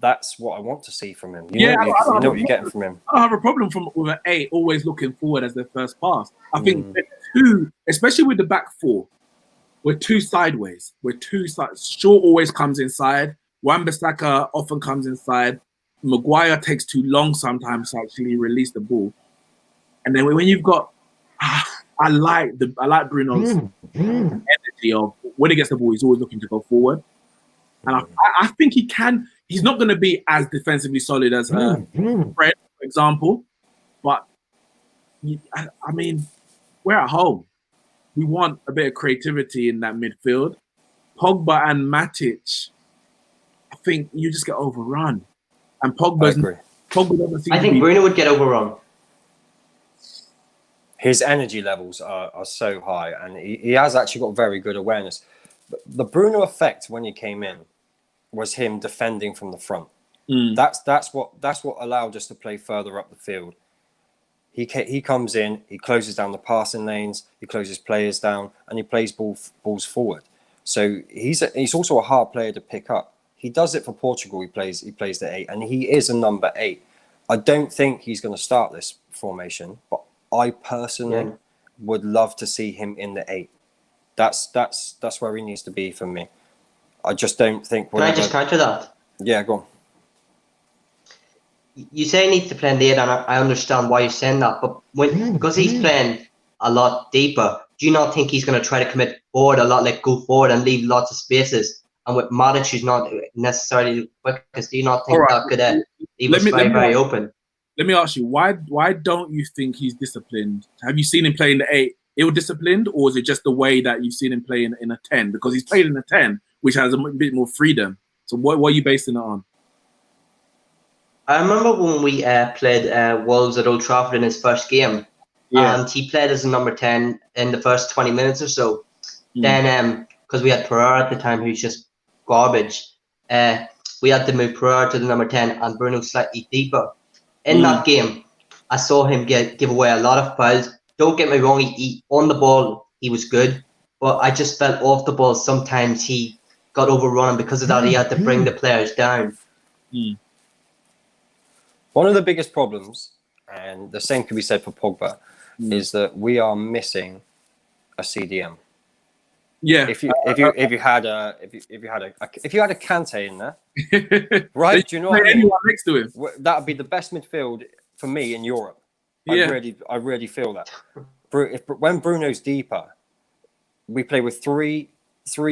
that's what I want to see from him. You know what you're getting from him. I don't have a problem with an 8 always looking forward as their first pass. I think two, especially with the back four, we're too sideways. We're too sides. Shaw always comes inside. Wan-Bissaka often comes inside. Maguire takes too long sometimes to actually release the ball. And then when you've got, I like Bruno's energy of when he gets the ball, he's always looking to go forward. And I think he can. He's not going to be as defensively solid as Fred, for example. But I mean, we're at home. We want a bit of creativity in that midfield. Pogba and Matic, I think you just get overrun. And Pogba doesn't seem I think Bruno would get overrun. His energy levels are so high, and he has actually got very good awareness. The Bruno effect when he came in was him defending from the front. That's what allowed us to play further up the field. He comes in, he closes down the passing lanes, he closes players down, and he plays balls forward. So he's also a hard player to pick up. He does it for Portugal. He plays the 8, and he is a number 8. I don't think he's going to start this formation, but I personally would love to see him in the 8. That's where he needs to be for me. I just don't think. Can I just counter that? Yeah, go on. You say he needs to play in the 8, and I understand why you're saying that. But because he's playing a lot deeper, do you not think he's going to try to commit forward a lot, like go forward and leave lots of spaces? And with Matic, who's not necessarily the quickest, do you not think that could leave us very open? Let me ask you, why don't you think he's disciplined? Have you seen him play in the 8 ill-disciplined, or is it just the way that you've seen him play in a 10? Because he's played in a 10, which has a bit more freedom. So what are you basing it on? I remember when we played Wolves at Old Trafford in his first game, and he played as a number 10 in the first 20 minutes or so. Then, because we had Pereira at the time, who's just garbage, we had to move Pereira to the number 10 and Bruno slightly deeper. In that game, I saw him give away a lot of fouls. Don't get me wrong, he on the ball, he was good, but I just felt off the ball sometimes he got overrun, and because of that, he had to bring the players down. One of the biggest problems, and the same can be said for Pogba, is that we are missing a CDM. Yeah. If you had a Kante in there, right? Do you know what I mean? Anyone next to him, that would be the best midfield for me in Europe. I really feel that. When Bruno's deeper, we play with three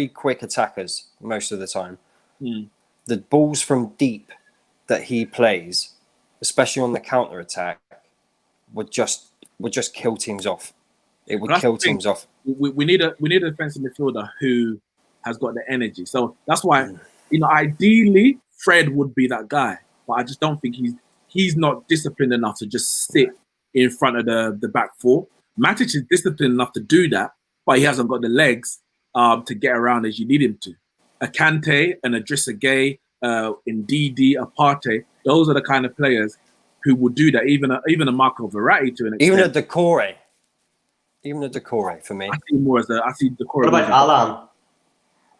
quick attackers most of the time. The balls from deep that he plays, especially on the counter attack, would just kill teams off. It would kill teams off. We need a defensive midfielder who has got the energy. So that's why, ideally Fred would be that guy, but I just don't think he's not disciplined enough to just sit in front of the back four. Matic is disciplined enough to do that, but he hasn't got the legs to get around as you need him to. A Kante, an Idrissa Gueye, Ndidi, a Partey, those are the kind of players who will do that. Even a Marco Verratti to an extent. Even a Decore for me. I see Decore. What about Alan?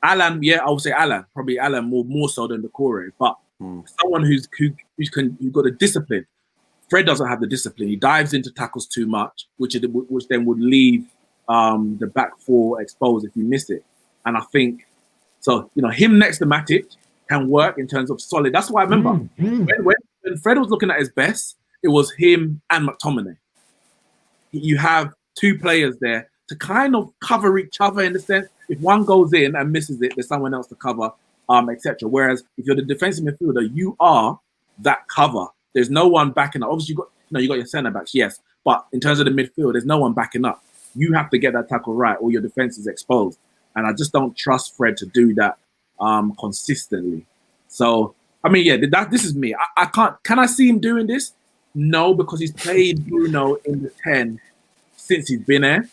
Alan, yeah, I would say Alan. Probably Alan more so than Decore. But someone who's got a discipline. Fred doesn't have the discipline. He dives into tackles too much, which then would leave the back four exposed if you miss it. And I think so. Him next to Matic can work in terms of solid. That's why I remember when Fred was looking at his best, it was him and McTominay. You have two players there to kind of cover each other in the sense if one goes in and misses it, there's someone else to cover, etc. Whereas if you're the defensive midfielder, you are that cover. There's no one backing up. Obviously, you got your centre backs, yes, but in terms of the midfield, there's no one backing up. You have to get that tackle right, or your defense is exposed. And I just don't trust Fred to do that consistently. So I mean, yeah, this is me. I can't. Can I see him doing this? No, because he's played Bruno in the 10 since he's been there.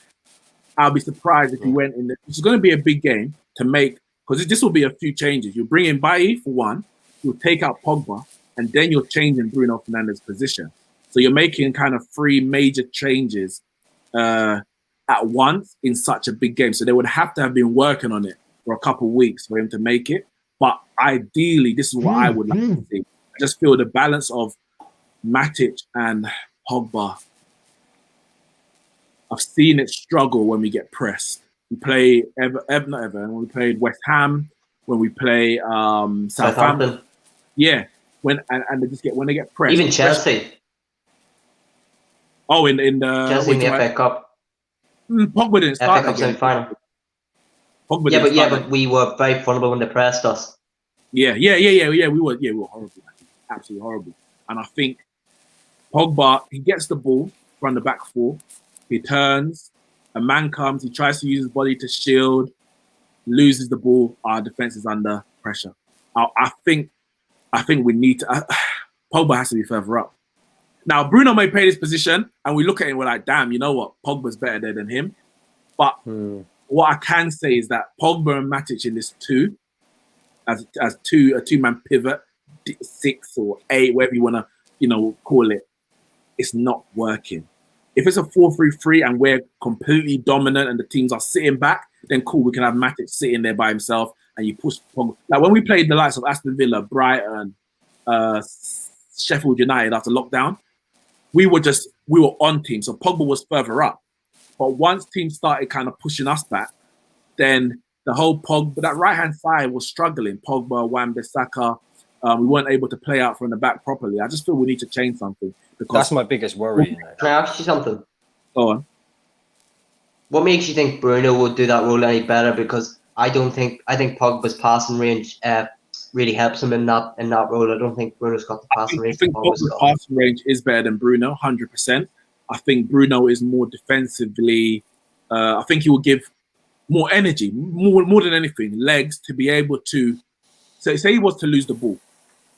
I'll be surprised if he went in. It's going to be a big game to make, because this will be a few changes. You'll bring in Bailly for one, you'll take out Pogba, and then you're changing Bruno Fernandez's position. So you're making kind of 3 major changes at once in such a big game. So they would have to have been working on it for a couple of weeks for him to make it. But ideally, this is what I would like to see. I just feel the balance of Matic and Pogba. I've seen it struggle when we get pressed. We play when we played West Ham, when we play Southampton. Yeah, when they just get when they get pressed. Even Chelsea. Oh, in the Chelsea in the FA Cup. Pogba didn't FA start Cup semi-final. But we were very vulnerable when they pressed us. Yeah. We were horrible. Absolutely horrible. And I think Pogba, he gets the ball from the back four, he turns, a man comes, he tries to use his body to shield, loses the ball, our defense is under pressure. I think we need to. Pogba has to be further up. Now, Bruno may play this position, and we look at him, we're like, damn, you know what? Pogba's better there than him. But what I can say is that Pogba and Matic in this as a two-man pivot, 6 or 8, whatever you want to, call it, it's not working. If it's a 4-3-3 and we're completely dominant and the teams are sitting back, then cool, we can have Matic sitting there by himself and you push Pogba. Like when we played the likes of Aston Villa, Brighton, Sheffield United after lockdown, we were on team. So Pogba was further up. But once teams started kind of pushing us back, then the whole Pogba, that right-hand side was struggling. Pogba, Wan-Bissaka, we weren't able to play out from the back properly. I just feel we need to change something. Because that's my biggest worry. Can I ask you something? Go on. What makes you think Bruno would do that role any better? Because I think Pogba's passing range really helps him in that role. I don't think Bruno's got the passing range. I think Pogba's passing range is better than Bruno, 100%. I think Bruno is more defensively. I think he will give more energy, more than anything, legs to be able to. So say he was to lose the ball,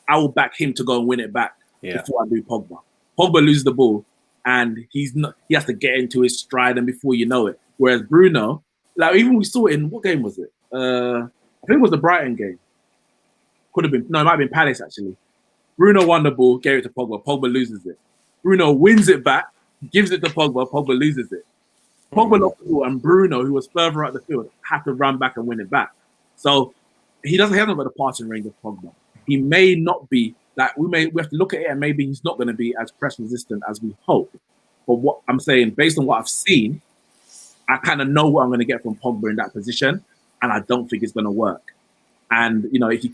I will back him to go and win it back before I do Pogba. Pogba loses the ball and he has to get into his stride and before you know it. Whereas Bruno, like even we saw it in, what game was it? I think it was the Brighton game. Could have been, no, it might have been Palace actually. Bruno won the ball, gave it to Pogba. Pogba loses it. Bruno wins it back, gives it to Pogba. Pogba loses it. Pogba lost the ball and Bruno, who was further out the field, had to run back and win it back. So he hasn't got the passing range of Pogba. He may not be that we have to look at it and maybe he's not going to be as press resistant as we hope. But what I'm saying, based on what I've seen, I kind of know what I'm going to get from Pogba in that position, and I don't think it's going to work. And if you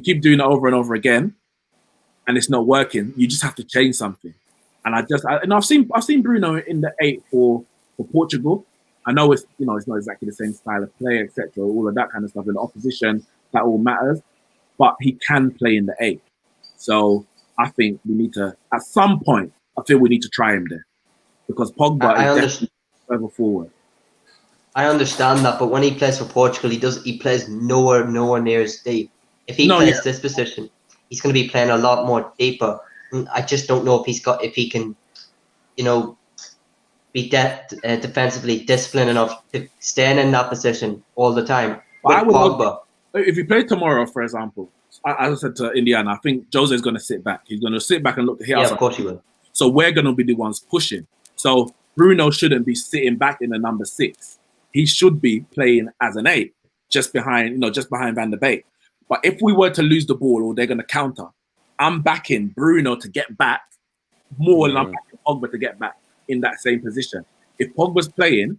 keep doing it over and over again, and it's not working, you just have to change something. And I've seen Bruno in the 8 for Portugal. I know it's it's not exactly the same style of play, etc. All of that kind of stuff in the opposition, that all matters. But he can play in the 8. So I think we need to, at some point, I feel we need to try him there. Because Pogba is definitely further forward. I understand that, but when he plays for Portugal, he plays nowhere near as deep. If he plays this position, he's going to be playing a lot more deeper. And I just don't know if he can, be defensively disciplined enough to stand in that position all the time. With Pogba. If you play tomorrow, for example, as I said to Indiana, I think Jose is going to sit back. He's going to sit back and look to hit us. Yeah, of course he will. So we're going to be the ones pushing. So Bruno shouldn't be sitting back in the number 6. He should be playing as an 8, just behind Van der Beek. But if we were to lose the ball or they're going to counter, I'm backing Bruno to get back more than I'm backing Pogba to get back in that same position. If Pogba's playing,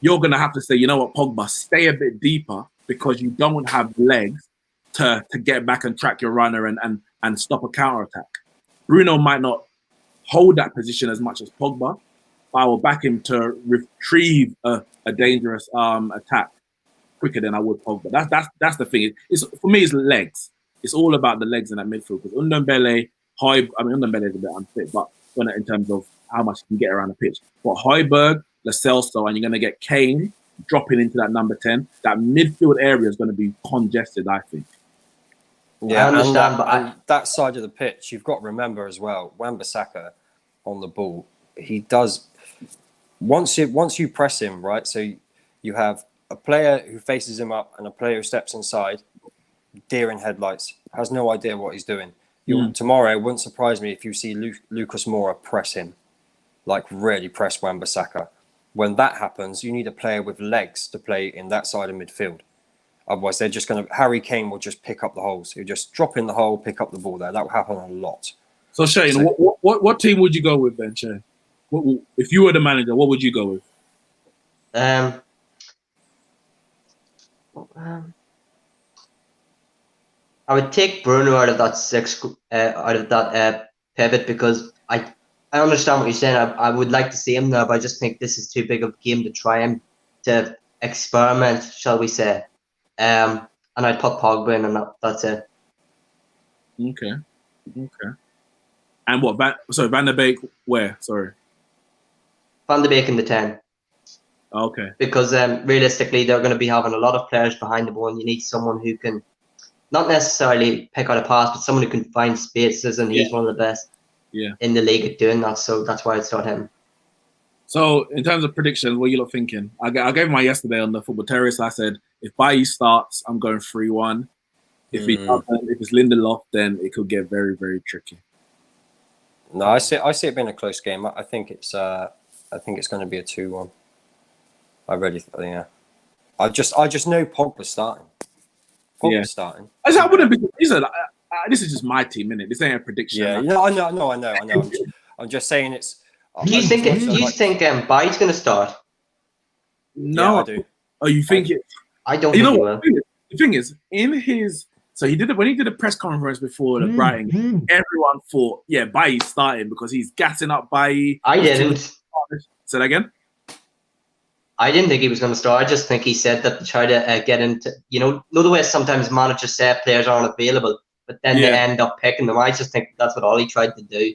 you're going to have to say, you know what, Pogba, stay a bit deeper because you don't have legs to get back and track your runner and stop a counter-attack. Bruno might not hold that position as much as Pogba, but I will back him to retrieve a dangerous attack quicker than I would Pogba. That's the thing. For me, it's legs. It's all about the legs in that midfield. Because Ndombele is a bit unfit, but in terms of how much he can get around the pitch. But Højbjerg, Lo Celso, and you're going to get Kane dropping into that number 10. That midfield area is going to be congested, I think. Yeah, I understand, but that side of the pitch, you've got to remember as well, Wan-Bissaka on the ball, he does, once you press him, right, so you have a player who faces him up and a player who steps inside, deer in headlights, has no idea what he's doing. Tomorrow, it wouldn't surprise me if you see Lucas Moura press him, like really press Wan-Bissaka. When that happens, you need a player with legs to play in that side of midfield. Otherwise, they're just going to... Harry Kane will just pick up the holes. He'll just drop in the hole, pick up the ball there. That will happen a lot. So, Shane, what team would you go with then, Shane? If you were the manager, what would you go with? I would take Bruno out of that pivot, because I understand what you're saying. I would like to see him there, but I just think this is too big of a game to try him to experiment, shall we say. And I'd put Pogba in, and that's it. Okay. And what? Van der Beek where? Sorry. Van der Beek in the 10. Okay. Because realistically, they're going to be having a lot of players behind the ball, and you need someone who can not necessarily pick out a pass, but someone who can find spaces, and he's one of the best in the league at doing that. So that's why I'd start him. So in terms of predictions, what are you lot thinking? I gave mine yesterday on the Football Terrace. I said, if Bailly starts, I'm going 3-1. If he doesn't, if it's Lindelof, then it could get very, very tricky. No, I see it being a close game. I think it's going to be a 2-1. I just know Pogba's starting. Starting. I wouldn't be. This is just my team, innit? This ain't a prediction. Yeah, no, I know. I'm just saying it's. Do you think Bailly's going to start? No, yeah, I do. Oh, you think it? I don't. You know what? The thing is, when he did a press conference before the Brighton, everyone thought, Bailly's starting because he's gassing up Bailly. I didn't. Say that again. I didn't think he was going to start. I just think he said that to try to get into, the way sometimes managers say players aren't available, but then they end up picking them. I just think that's what Ollie tried to do.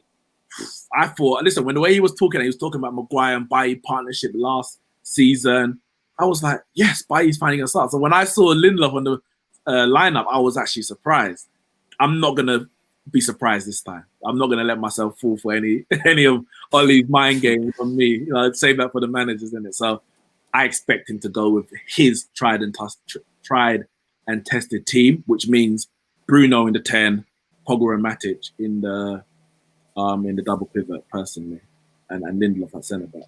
I thought, listen, when the way he was talking about Maguire and Bailly partnership last season, I was like, yes, Bailly's finally going to start. So when I saw Lindelof on the lineup, I was actually surprised. I'm not going to be surprised this time. I'm not going to let myself fall for any of Ollie's mind games on me. I'd save that for the managers, innit? So I expect him to go with his tried and tested team, which means Bruno in the 10, Pogba and Matic in the double pivot personally, and Lindelof at centre back.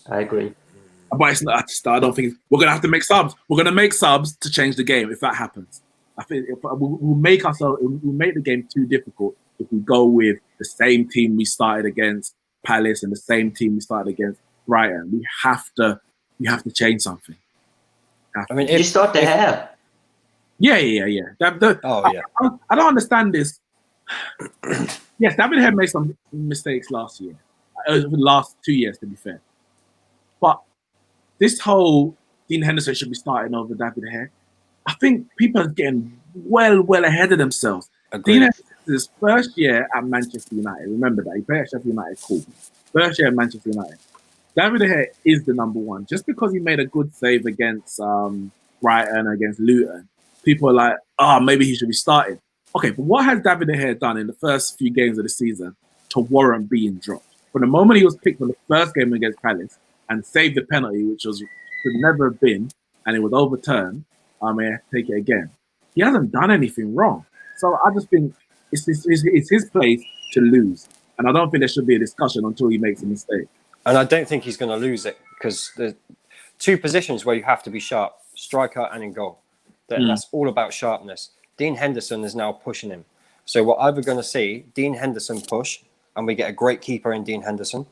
I agree. But it's not, I don't think we're gonna have to make subs. We're gonna make subs to change the game if that happens. I think we'll make the game too difficult if we go with the same team we started against Palace and the same team we started against Brighton. We have to change something. I mean, you start the hair. Yeah. I don't understand this. Yes, David Hair made some mistakes last year. The last 2 years, to be fair. But this whole Dean Henderson should be starting over David Hair. I think people are getting well ahead of themselves. Agreed. Dean Henderson's first year at Manchester United. Remember that. He played at Sheffield United. Cool. First year at Manchester United. David De Gea is the number one. Just because he made a good save against Brighton, against Luton, people are like, maybe he should be starting. Okay, but what has David De Gea done in the first few games of the season to warrant being dropped? From the moment he was picked for the first game against Palace and saved the penalty, which should never have been, and it was overturned, I may have to take it again. He hasn't done anything wrong. So I just think it's his place to lose. And I don't think there should be a discussion until he makes a mistake. And I don't think he's going to lose it, because there's two positions where you have to be sharp, striker and in goal. That's all about sharpness. Dean Henderson is now pushing him. So we're either going to see Dean Henderson push and we get a great keeper in Dean Henderson,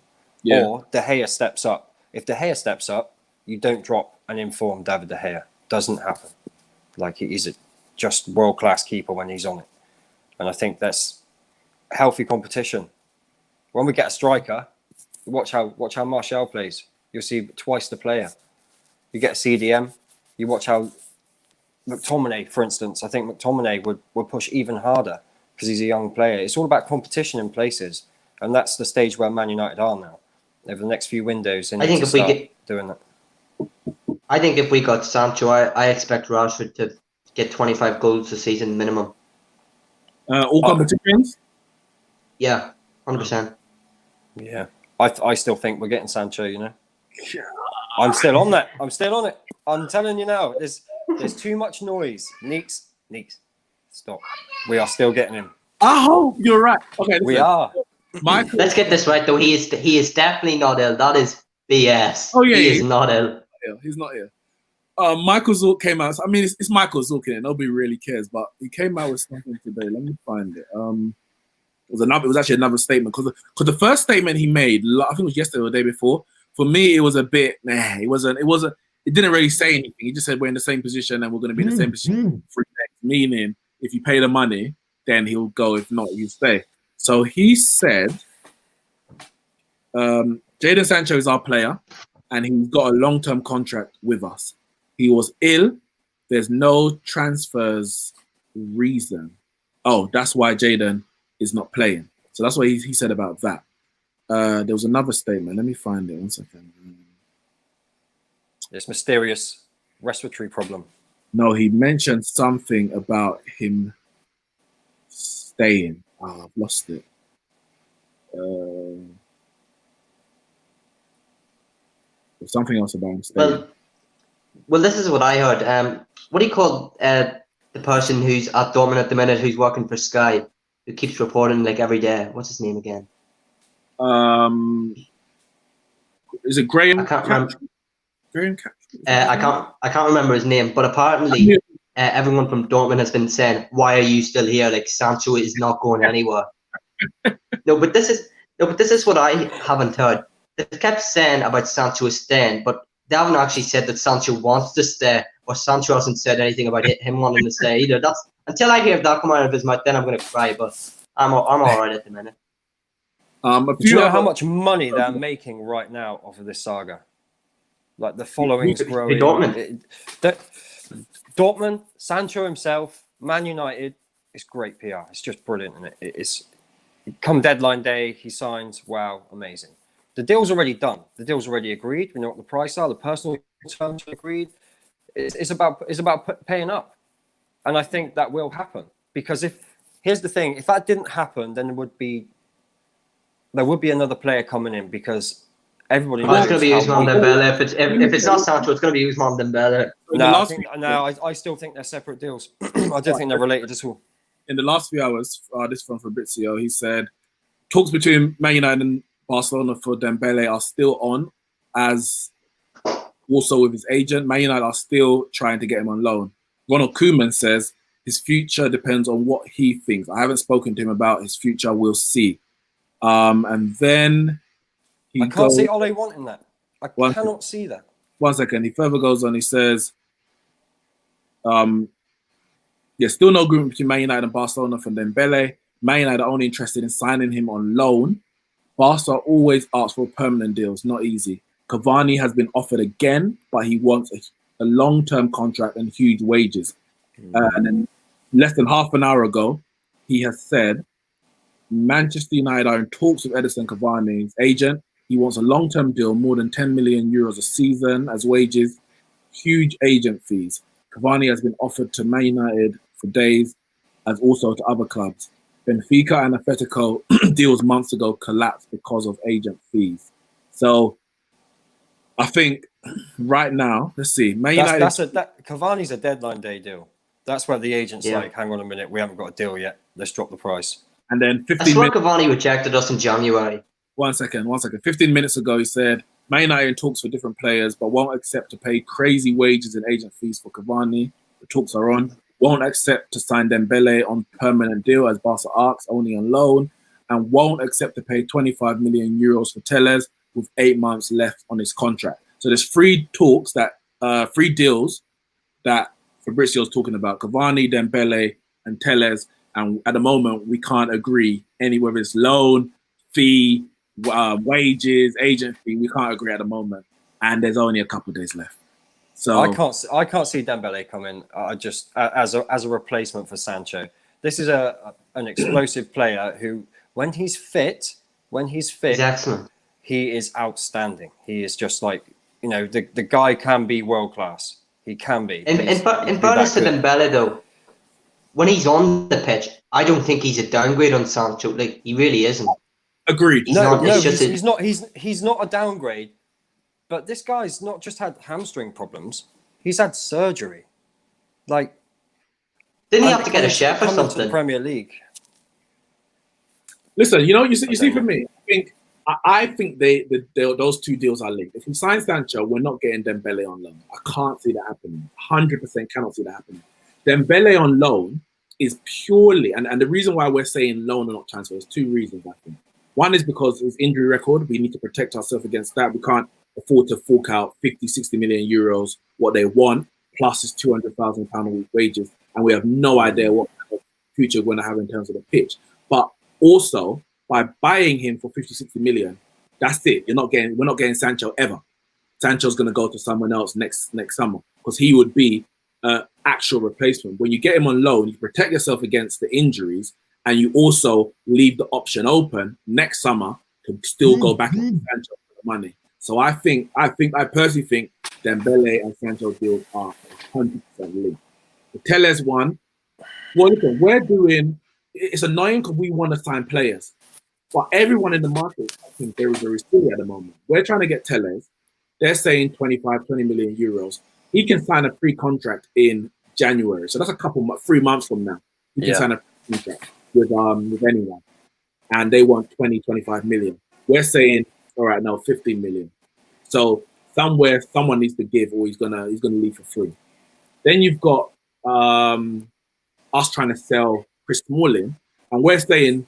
or De Gea steps up. If De Gea steps up, you don't drop an informed David De Gea. Doesn't happen. Like, he's a just world-class keeper when he's on it. And I think that's healthy competition. When we get a striker, watch how Martial plays. You'll see twice the player. You get a CDM, you watch how McTominay, for instance. I think McTominay would push even harder because he's a young player. It's all about competition in places, and that's the stage where Man United are now. Over the next few windows, I think if we get doing that. I think if we got Sancho, I expect Rashford to get 25 goals a season minimum. All competitions? Yeah, 100%. Yeah, I still think we're getting Sancho. I'm still on that. I'm still on it. I'm telling you now. There's too much noise. Neeks, stop. We are still getting him. I hope you're right. Okay, we are. Michael. Let's get this right, though. He is definitely not ill. That is BS. Oh yeah, he is not ill. He's not ill. Michael Zorc came out. I mean, it's Michael Zorc, and nobody really cares. But he came out with something today. Let me find it. It was actually another statement because the first statement he made, I think it was yesterday or the day before. For me, it was a bit. It didn't really say anything. He just said we're in the same position and we're going to be in the same position for 3 days. meaning if you pay the money, then he'll go. If not, he'll stay. So he said, Jadon Sancho is our player, and he's got a long-term contract with us. He was ill. There's no transfers reason. Oh, that's why Jadon is not playing. So that's what he said about that. There was another statement. Let me find it. 1 second. This mysterious respiratory problem. No, he mentioned something about him staying. I've lost it. There's something else about him staying. Well, this is what I heard. What do you call the person who's at Dortmund at the minute, who's working for Sky, who keeps reporting like every day? What's his name again? Is it Graham? I can't remember. Graham I can't remember his name, but apparently everyone from Dortmund has been saying, "Why are you still here? Like Sancho is not going anywhere." No, but this is what I haven't heard. They kept saying about Sancho staying, but they haven't actually said that Sancho wants to stay, or Sancho hasn't said anything about him wanting to stay either. That's until I hear that come out of his mouth, then I'm going to cry. But I'm all right at the minute. Do you know how much money they're making right now off of this saga? Like the following's growing. Dortmund, Sancho himself, Man United. It's great PR. It's just brilliant, and it's come deadline day, he signs. Wow, amazing. The deal's already done. The deal's already agreed. We know what the price are. The personal terms are agreed. It's about paying up, and I think that will happen because here's the thing: if that didn't happen, then there would be another player coming in because everybody knows. It's going to be Ousmane Dembele. If it's not Sancho, it's going to be Ousmane Dembele. No, I still think they're separate deals. I don't think they're related at all. In the last few hours, this from Fabrizio, he said talks between Man United and Barcelona for Dembele are still on, as also with his agent. Man United are still trying to get him on loan. Ronald Koeman says his future depends on what he thinks. I haven't spoken to him about his future. We'll see. And then I can't see Ole wanting that. I cannot see that. 1 second. He further goes on. He says, still no agreement between Man United and Barcelona for Dembele. Man United are only interested in signing him on loan. Barca always asks for permanent deals. Not easy. Cavani has been offered again, but he wants a long-term contract and huge wages. And then less than half an hour ago, he has said Manchester United are in talks with Edison Cavani's agent. He wants a long-term deal, more than 10 million euros a season as wages, huge agent fees. Cavani has been offered to Man United for days, as also to other clubs. Benfica and Atletico deals months ago collapsed because of agent fees. So I think right now, let's see. Man United. Cavani's a deadline day deal. That's where the agent's like, hang on a minute, we haven't got a deal yet. Let's drop the price. And then 15 I swear Cavani rejected us in January. 1 second. 15 minutes ago, he said, Man United talks for different players, but won't accept to pay crazy wages and agent fees for Cavani. The talks are on. Won't accept to sign Dembele on permanent deal as Barca asks, only on loan. And won't accept to pay 25 million euros for Telles with 8 months left on his contract. So there's three deals that Fabrizio's talking about: Cavani, Dembele, and Telles. And at the moment, we can't agree whether it's loan, fee, wages, agent fee. We can't agree at the moment, and there's only a couple of days left. So I can't see Dembele coming. Just as a replacement for Sancho. This is an explosive player who, when he's fit, he's excellent. He is outstanding. He is just like, the guy can be world class. He can be. In fairness to Dembele, though, when he's on the pitch, I don't think he's a downgrade on Sancho. Like, he really isn't. Agreed. He's not a downgrade. But this guy's not just had hamstring problems; he's had surgery. Like, didn't he have to get a chef or something? To the Premier League. Listen, you see, for me, I think those two deals are linked. If we sign Sancho, we're not getting Dembele on loan. I can't see that happening. 100% cannot see that happening. Dembele on loan is purely, and the reason why we're saying loan and not transfer is two reasons, I think. One is because his injury record, we need to protect ourselves against that. We can't afford to fork out 50, 60 million euros, what they want, plus his £200,000 a week wages. and we have no idea what kind of future we're going to have in terms of the pitch. But also, by buying him for 50, 60 million, that's it. We're not getting Sancho ever. Sancho's going to go to someone else next summer because he would be an actual replacement. When you get him on loan, you protect yourself against the injuries, and you also leave the option open next summer to still go back into Sancho for the money. So I personally think Dembele and Sancho deals are 100% linked. The Telles one, well, listen, it's annoying because we want to sign players, but everyone in the market is acting very, very silly at the moment. We're trying to get Telles. They're saying 20 million euros. He can sign a pre-contract in January. So that's 3 months from now. He can sign a pre-contract with anyone. And they want 25 million. We're saying, all right, now 15 million. So someone needs to give, or he's gonna leave for free. Then you've got us trying to sell Chris Smalling, and we're saying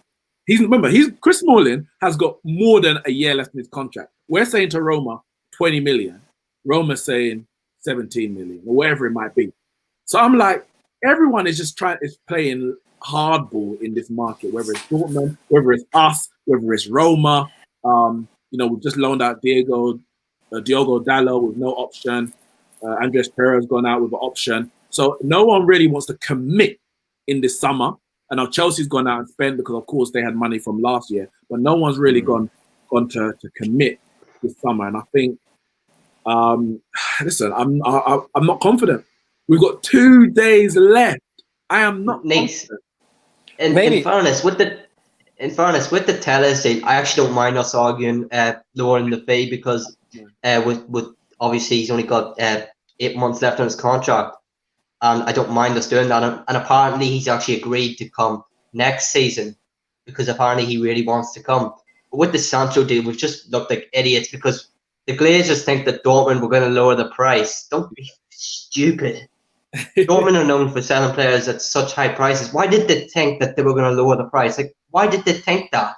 Chris Smalling has got more than a year left in his contract. We're saying to Roma 20 million. Roma's saying 17 million, or whatever it might be. So I'm like, everyone is playing hardball in this market, whether it's Dortmund, whether it's us, whether it's Roma. We've just loaned out Diogo Dalot with no option. Andres Pereira's gone out with an option. So no one really wants to commit in this summer. I know Chelsea's gone out and spent because, of course, they had money from last year. But no one's really gone to commit this summer. And I think, listen, I'm not confident. We've got 2 days left. I am not Neeks. In fairness, with the Telles deal, I actually don't mind us arguing lowering the fee because with obviously he's only got 8 months left on his contract, and I don't mind us doing that. And apparently he's actually agreed to come next season because apparently he really wants to come. But with the Sancho deal, we've just looked like idiots because the Glazers think that Dortmund were going to lower the price. Don't be stupid. Dortmund are known for selling players at such high prices. Why did they think that they were going to lower the price? Like, why did they think that?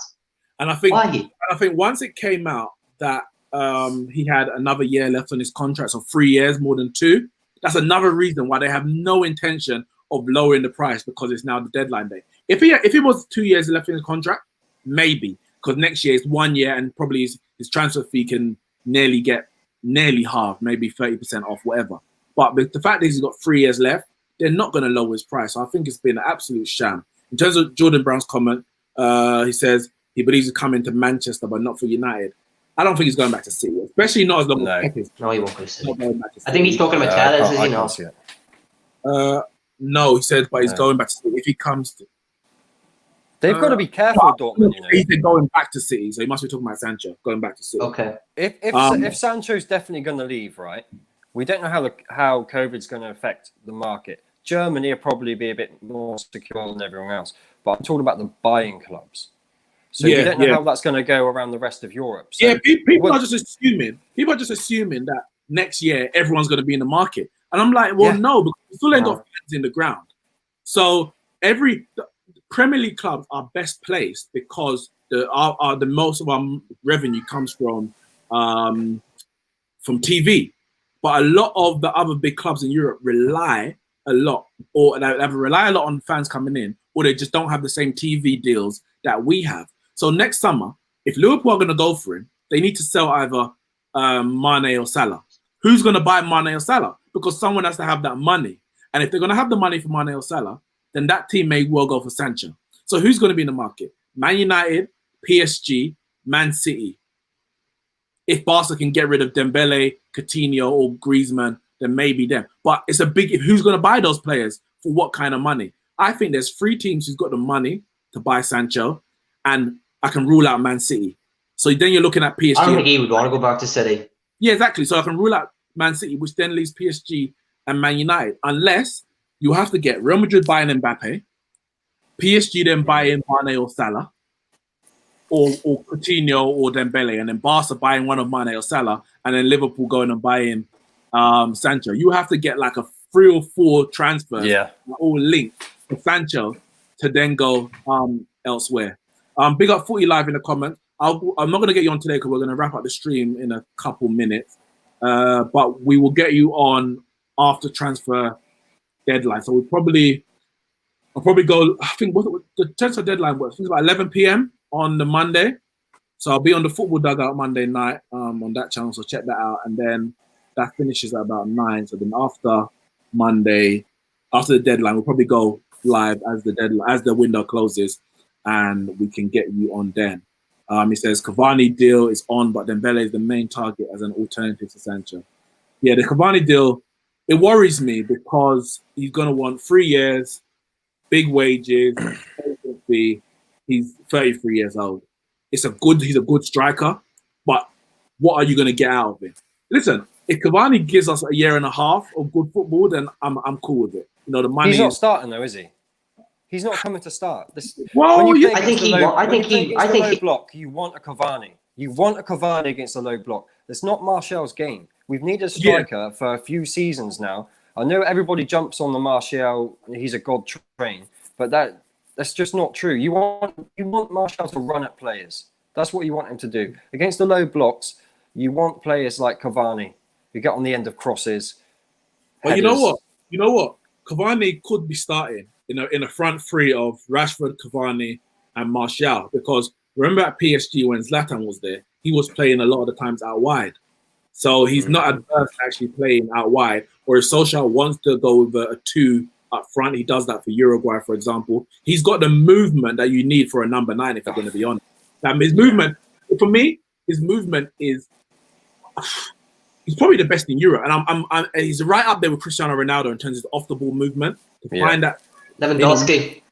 And I think once it came out that he had another year left on his contract, so 3 years, more than 2, that's another reason why they have no intention of lowering the price because it's now the deadline day. If it was 2 years left in his contract, maybe, because next year is 1 year and probably his transfer fee can nearly half, maybe 30% off, whatever. But the fact that he's got 3 years left, they're not going to lower his price. So I think it's been an absolute sham. In terms of Jordan Brown's comment, he says he believes he's coming to Manchester, but not for United. I don't think he's going back to City, especially not as long as Pep is. No, he won't go to City. I think he's talking about Telles, is he not? No, he said, but he's going back to City. If he comes to... They've got to be careful, Dortmund. He's going back to City, so he must be talking about Sancho going back to City. Okay. If Sancho's definitely going to leave, right? We don't know how COVID's going to affect the market. Germany will probably be a bit more secure than everyone else, but I'm talking about the buying clubs. So you don't know how that's going to go around the rest of Europe. So people are just assuming. People are just assuming that next year everyone's going to be in the market, and I'm like, well, no, because we still ain't got fans in the ground. So the Premier League clubs are best placed because the most of our revenue comes from TV. But a lot of the other big clubs in Europe rely a lot on fans coming in, or they just don't have the same TV deals that we have. So next summer, if Liverpool are going to go for him, they need to sell either Mane or Salah. Who's going to buy Mane or Salah? Because someone has to have that money. And if they're going to have the money for Mane or Salah, then that team may well go for Sancho. So who's going to be in the market? Man United, PSG, Man City. If Barca can get rid of Dembele, Coutinho, or Griezmann, then maybe them. But it's a big if. Who's going to buy those players for what kind of money? I think there's 3 teams who's got the money to buy Sancho, and I can rule out Man City. So then you're looking at PSG. I don't think he would want to go back to City. Yeah, exactly. So I can rule out Man City, which then leaves PSG and Man United, unless you have to get Real Madrid buying Mbappe, PSG then buying Mane or Salah, or Coutinho or Dembele, and then Barca buying one of Mane or Salah, and then Liverpool going and buying Sancho. You have to get like a 3 or 4 transfers, all linked for Sancho to then go elsewhere. Big up Footy Live in the comments. I'm not going to get you on today because we're going to wrap up the stream in a couple minutes, but we will get you on after transfer deadline. So I'll probably go. I think the transfer deadline was. I think it's about 11 p.m. on the Monday. So I'll be on the Football Dugout Monday night on that channel. So check that out, and then that finishes at about 9. So then after Monday, after the deadline, we'll probably go live as the window closes, and we can get you on then. He says Cavani deal is on, but Dembele is the main target as an alternative to Sancho. Yeah, the Cavani deal, it worries me because he's gonna want 3 years, big wages, fee. He's 33 years old. He's a good striker, but what are you gonna get out of him? Listen, if Cavani gives us a year and a half of good football, then I'm cool with it. You know, the money. He's not starting though, is he? He's not coming to start. I think he. Block. You want a Cavani. You want a Cavani against a low block. That's not Martial's game. We've needed a striker for a few seasons now. I know everybody jumps on the Martial. He's a god train, but that's just not true. You want Martial to run at players. That's what you want him to do against the low blocks. You want players like Cavani who get on the end of crosses. But you know what? Cavani could be starting in a front three of Rashford, Cavani, and Martial, because remember at PSG when Zlatan was there, he was playing a lot of the times out wide. So he's not adverse to actually playing out wide. Or if Solskjaer wants to go with a 2 up front, he does that for Uruguay, for example. He's got the movement that you need for a number 9, if you're going to be honest. His movement, for me, his movement is... He's probably the best in Europe, and he's right up there with Cristiano Ronaldo in terms of off-the-ball movement. To find that Lewandowski.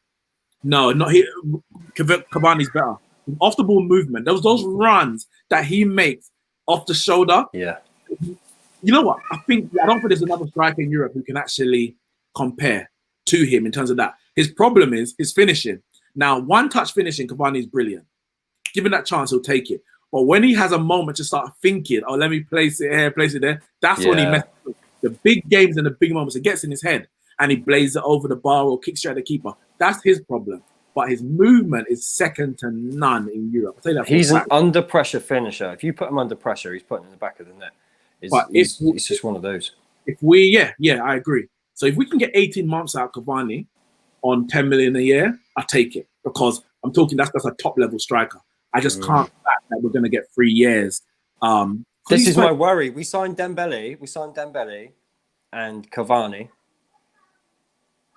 No, not he. Cavani's better. Off-the-ball movement. Those runs that he makes off the shoulder. Yeah. You know what? I don't think there's another striker in Europe who can actually compare to him in terms of that. His problem is his finishing. Now, one-touch finishing, Cavani is brilliant. Given that chance, he'll take it. But when he has a moment to start thinking, oh, let me place it here, place it there, that's when he messes up. The big games and the big moments, it gets in his head and he blazes it over the bar or kicks straight at the keeper. That's his problem. But his movement is second to none in Europe. I'll tell you that. He's an under pressure finisher. If you put him under pressure, he's putting in the back of the net. It's just one of those. I agree. So if we can get 18 months out of Cavani on 10 million a year, I take it, because I'm talking that's a top level striker. I just can't back that we're going to get 3 years. This is my worry. We signed Dembele and Cavani,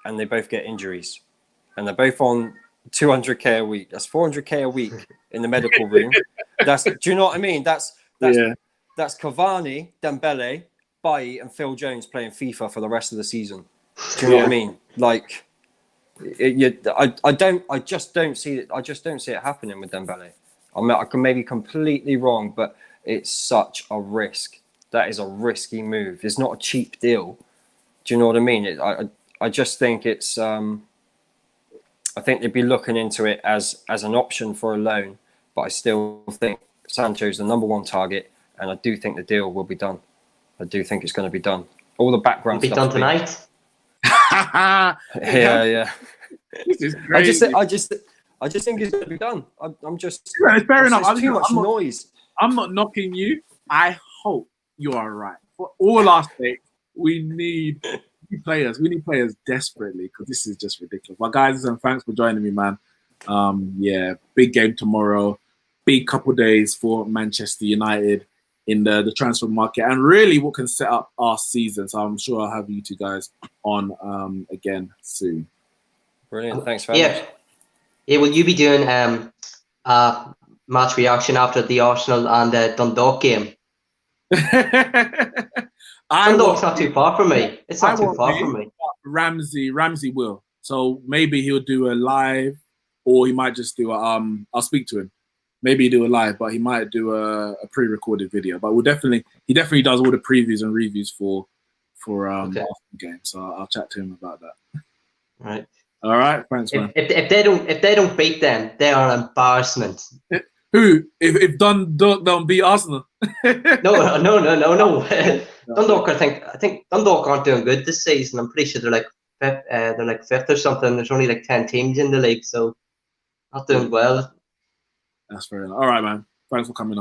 and they both get injuries, and they're both on 200k a week. That's 400k a week in the medical room. Do you know what I mean? That's Cavani, Dembele, Bailly, and Phil Jones playing FIFA for the rest of the season. Do you know what I mean? Like, I just don't see it. I just don't see it happening with Dembele. I can maybe completely wrong, but it's such a risk. That is a risky move. It's not a cheap deal. Do you know what I mean? I just think it's. I think they'd be looking into it as an option for a loan, but I still think Sancho's the number 1 target, and I do think the deal will be done. I do think it's going to be done. All the background stuff. Be done tonight. Yeah. This is crazy. I just think it's going to be done. I'm just. Yeah, it's fair enough. Too much noise. I'm not knocking you. I hope you are right. For all our sake, we need players. We need players desperately, because this is just ridiculous. But guys, and thanks for joining me, man. Big game tomorrow. Big couple days for Manchester United in the transfer market, and really what can set up our season. So I'm sure I'll have you two guys on again soon. Brilliant. Thanks very much. Yeah, will you be doing match reaction after the Arsenal and Dundalk game? Dundalk's not too far from me. It's not too far from me. Ramsey will. So maybe he'll do a live, or he might just do a I'll speak to him. Maybe he'll do a live, but he might do a pre-recorded video. But he definitely does all the previews and reviews for the game. So I'll chat to him about that. Right. All right, thanks, man. If they don't beat them, they are an embarrassment. Who? If Dundalk don't beat Arsenal? No. Dundalk, I think Dundalk aren't doing good this season. I'm pretty sure they're like fifth or something. There's only like 10 teams in the league, so not doing well. That's fair enough. All right, man. Thanks for coming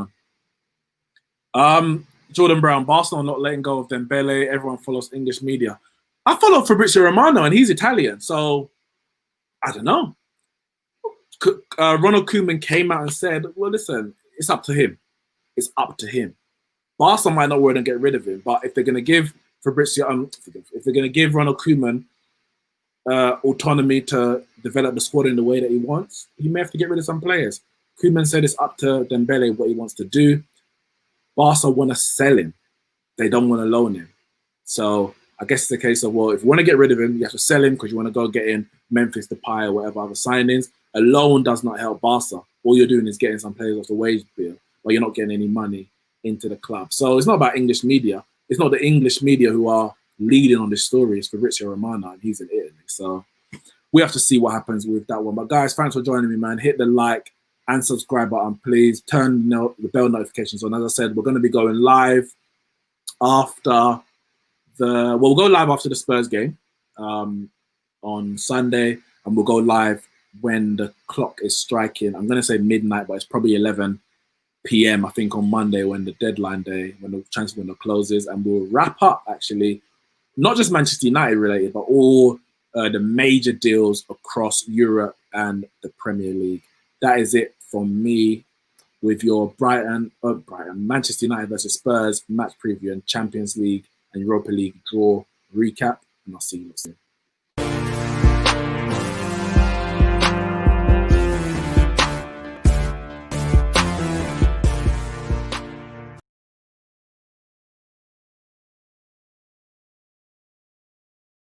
on. Jordan Brown, Barcelona not letting go of Dembele. Everyone follows English media. I follow Fabrizio Romano, and he's Italian, so I don't know. Ronald Koeman came out and said, well, listen, it's up to him. It's up to him. Barca might not want to get rid of him, but if they're going to give Fabrizio, if they're going to give Ronald Koeman autonomy to develop the squad in the way that he wants, he may have to get rid of some players. Koeman said it's up to Dembele what he wants to do. Barca want to sell him. They don't want to loan him. So I guess it's a case of, well, if you want to get rid of him, you have to sell him because you want to go get in Memphis Depay or whatever other signings. A loan does not help Barca. All you're doing is getting some players off the wage bill, but you're not getting any money into the club. So it's not about English media. It's not the English media who are leading on this story. It's Fabrizio Romano, and he's in Italy. So we have to see what happens with that one. But guys, thanks for joining me, man. Hit the like and subscribe button, please. Turn the bell notifications on. As I said, we're going to be going live after we'll go live after the Spurs game on Sunday, and we'll go live when the clock is striking. I'm going to say midnight, but it's probably 11 p.m. I think on Monday, when the deadline day, when the transfer window closes, and we'll wrap up actually, not just Manchester United related, but all the major deals across Europe and the Premier League. That is it from me with your Manchester United versus Spurs match preview and Champions League and Europa League draw recap, and I'll see you soon.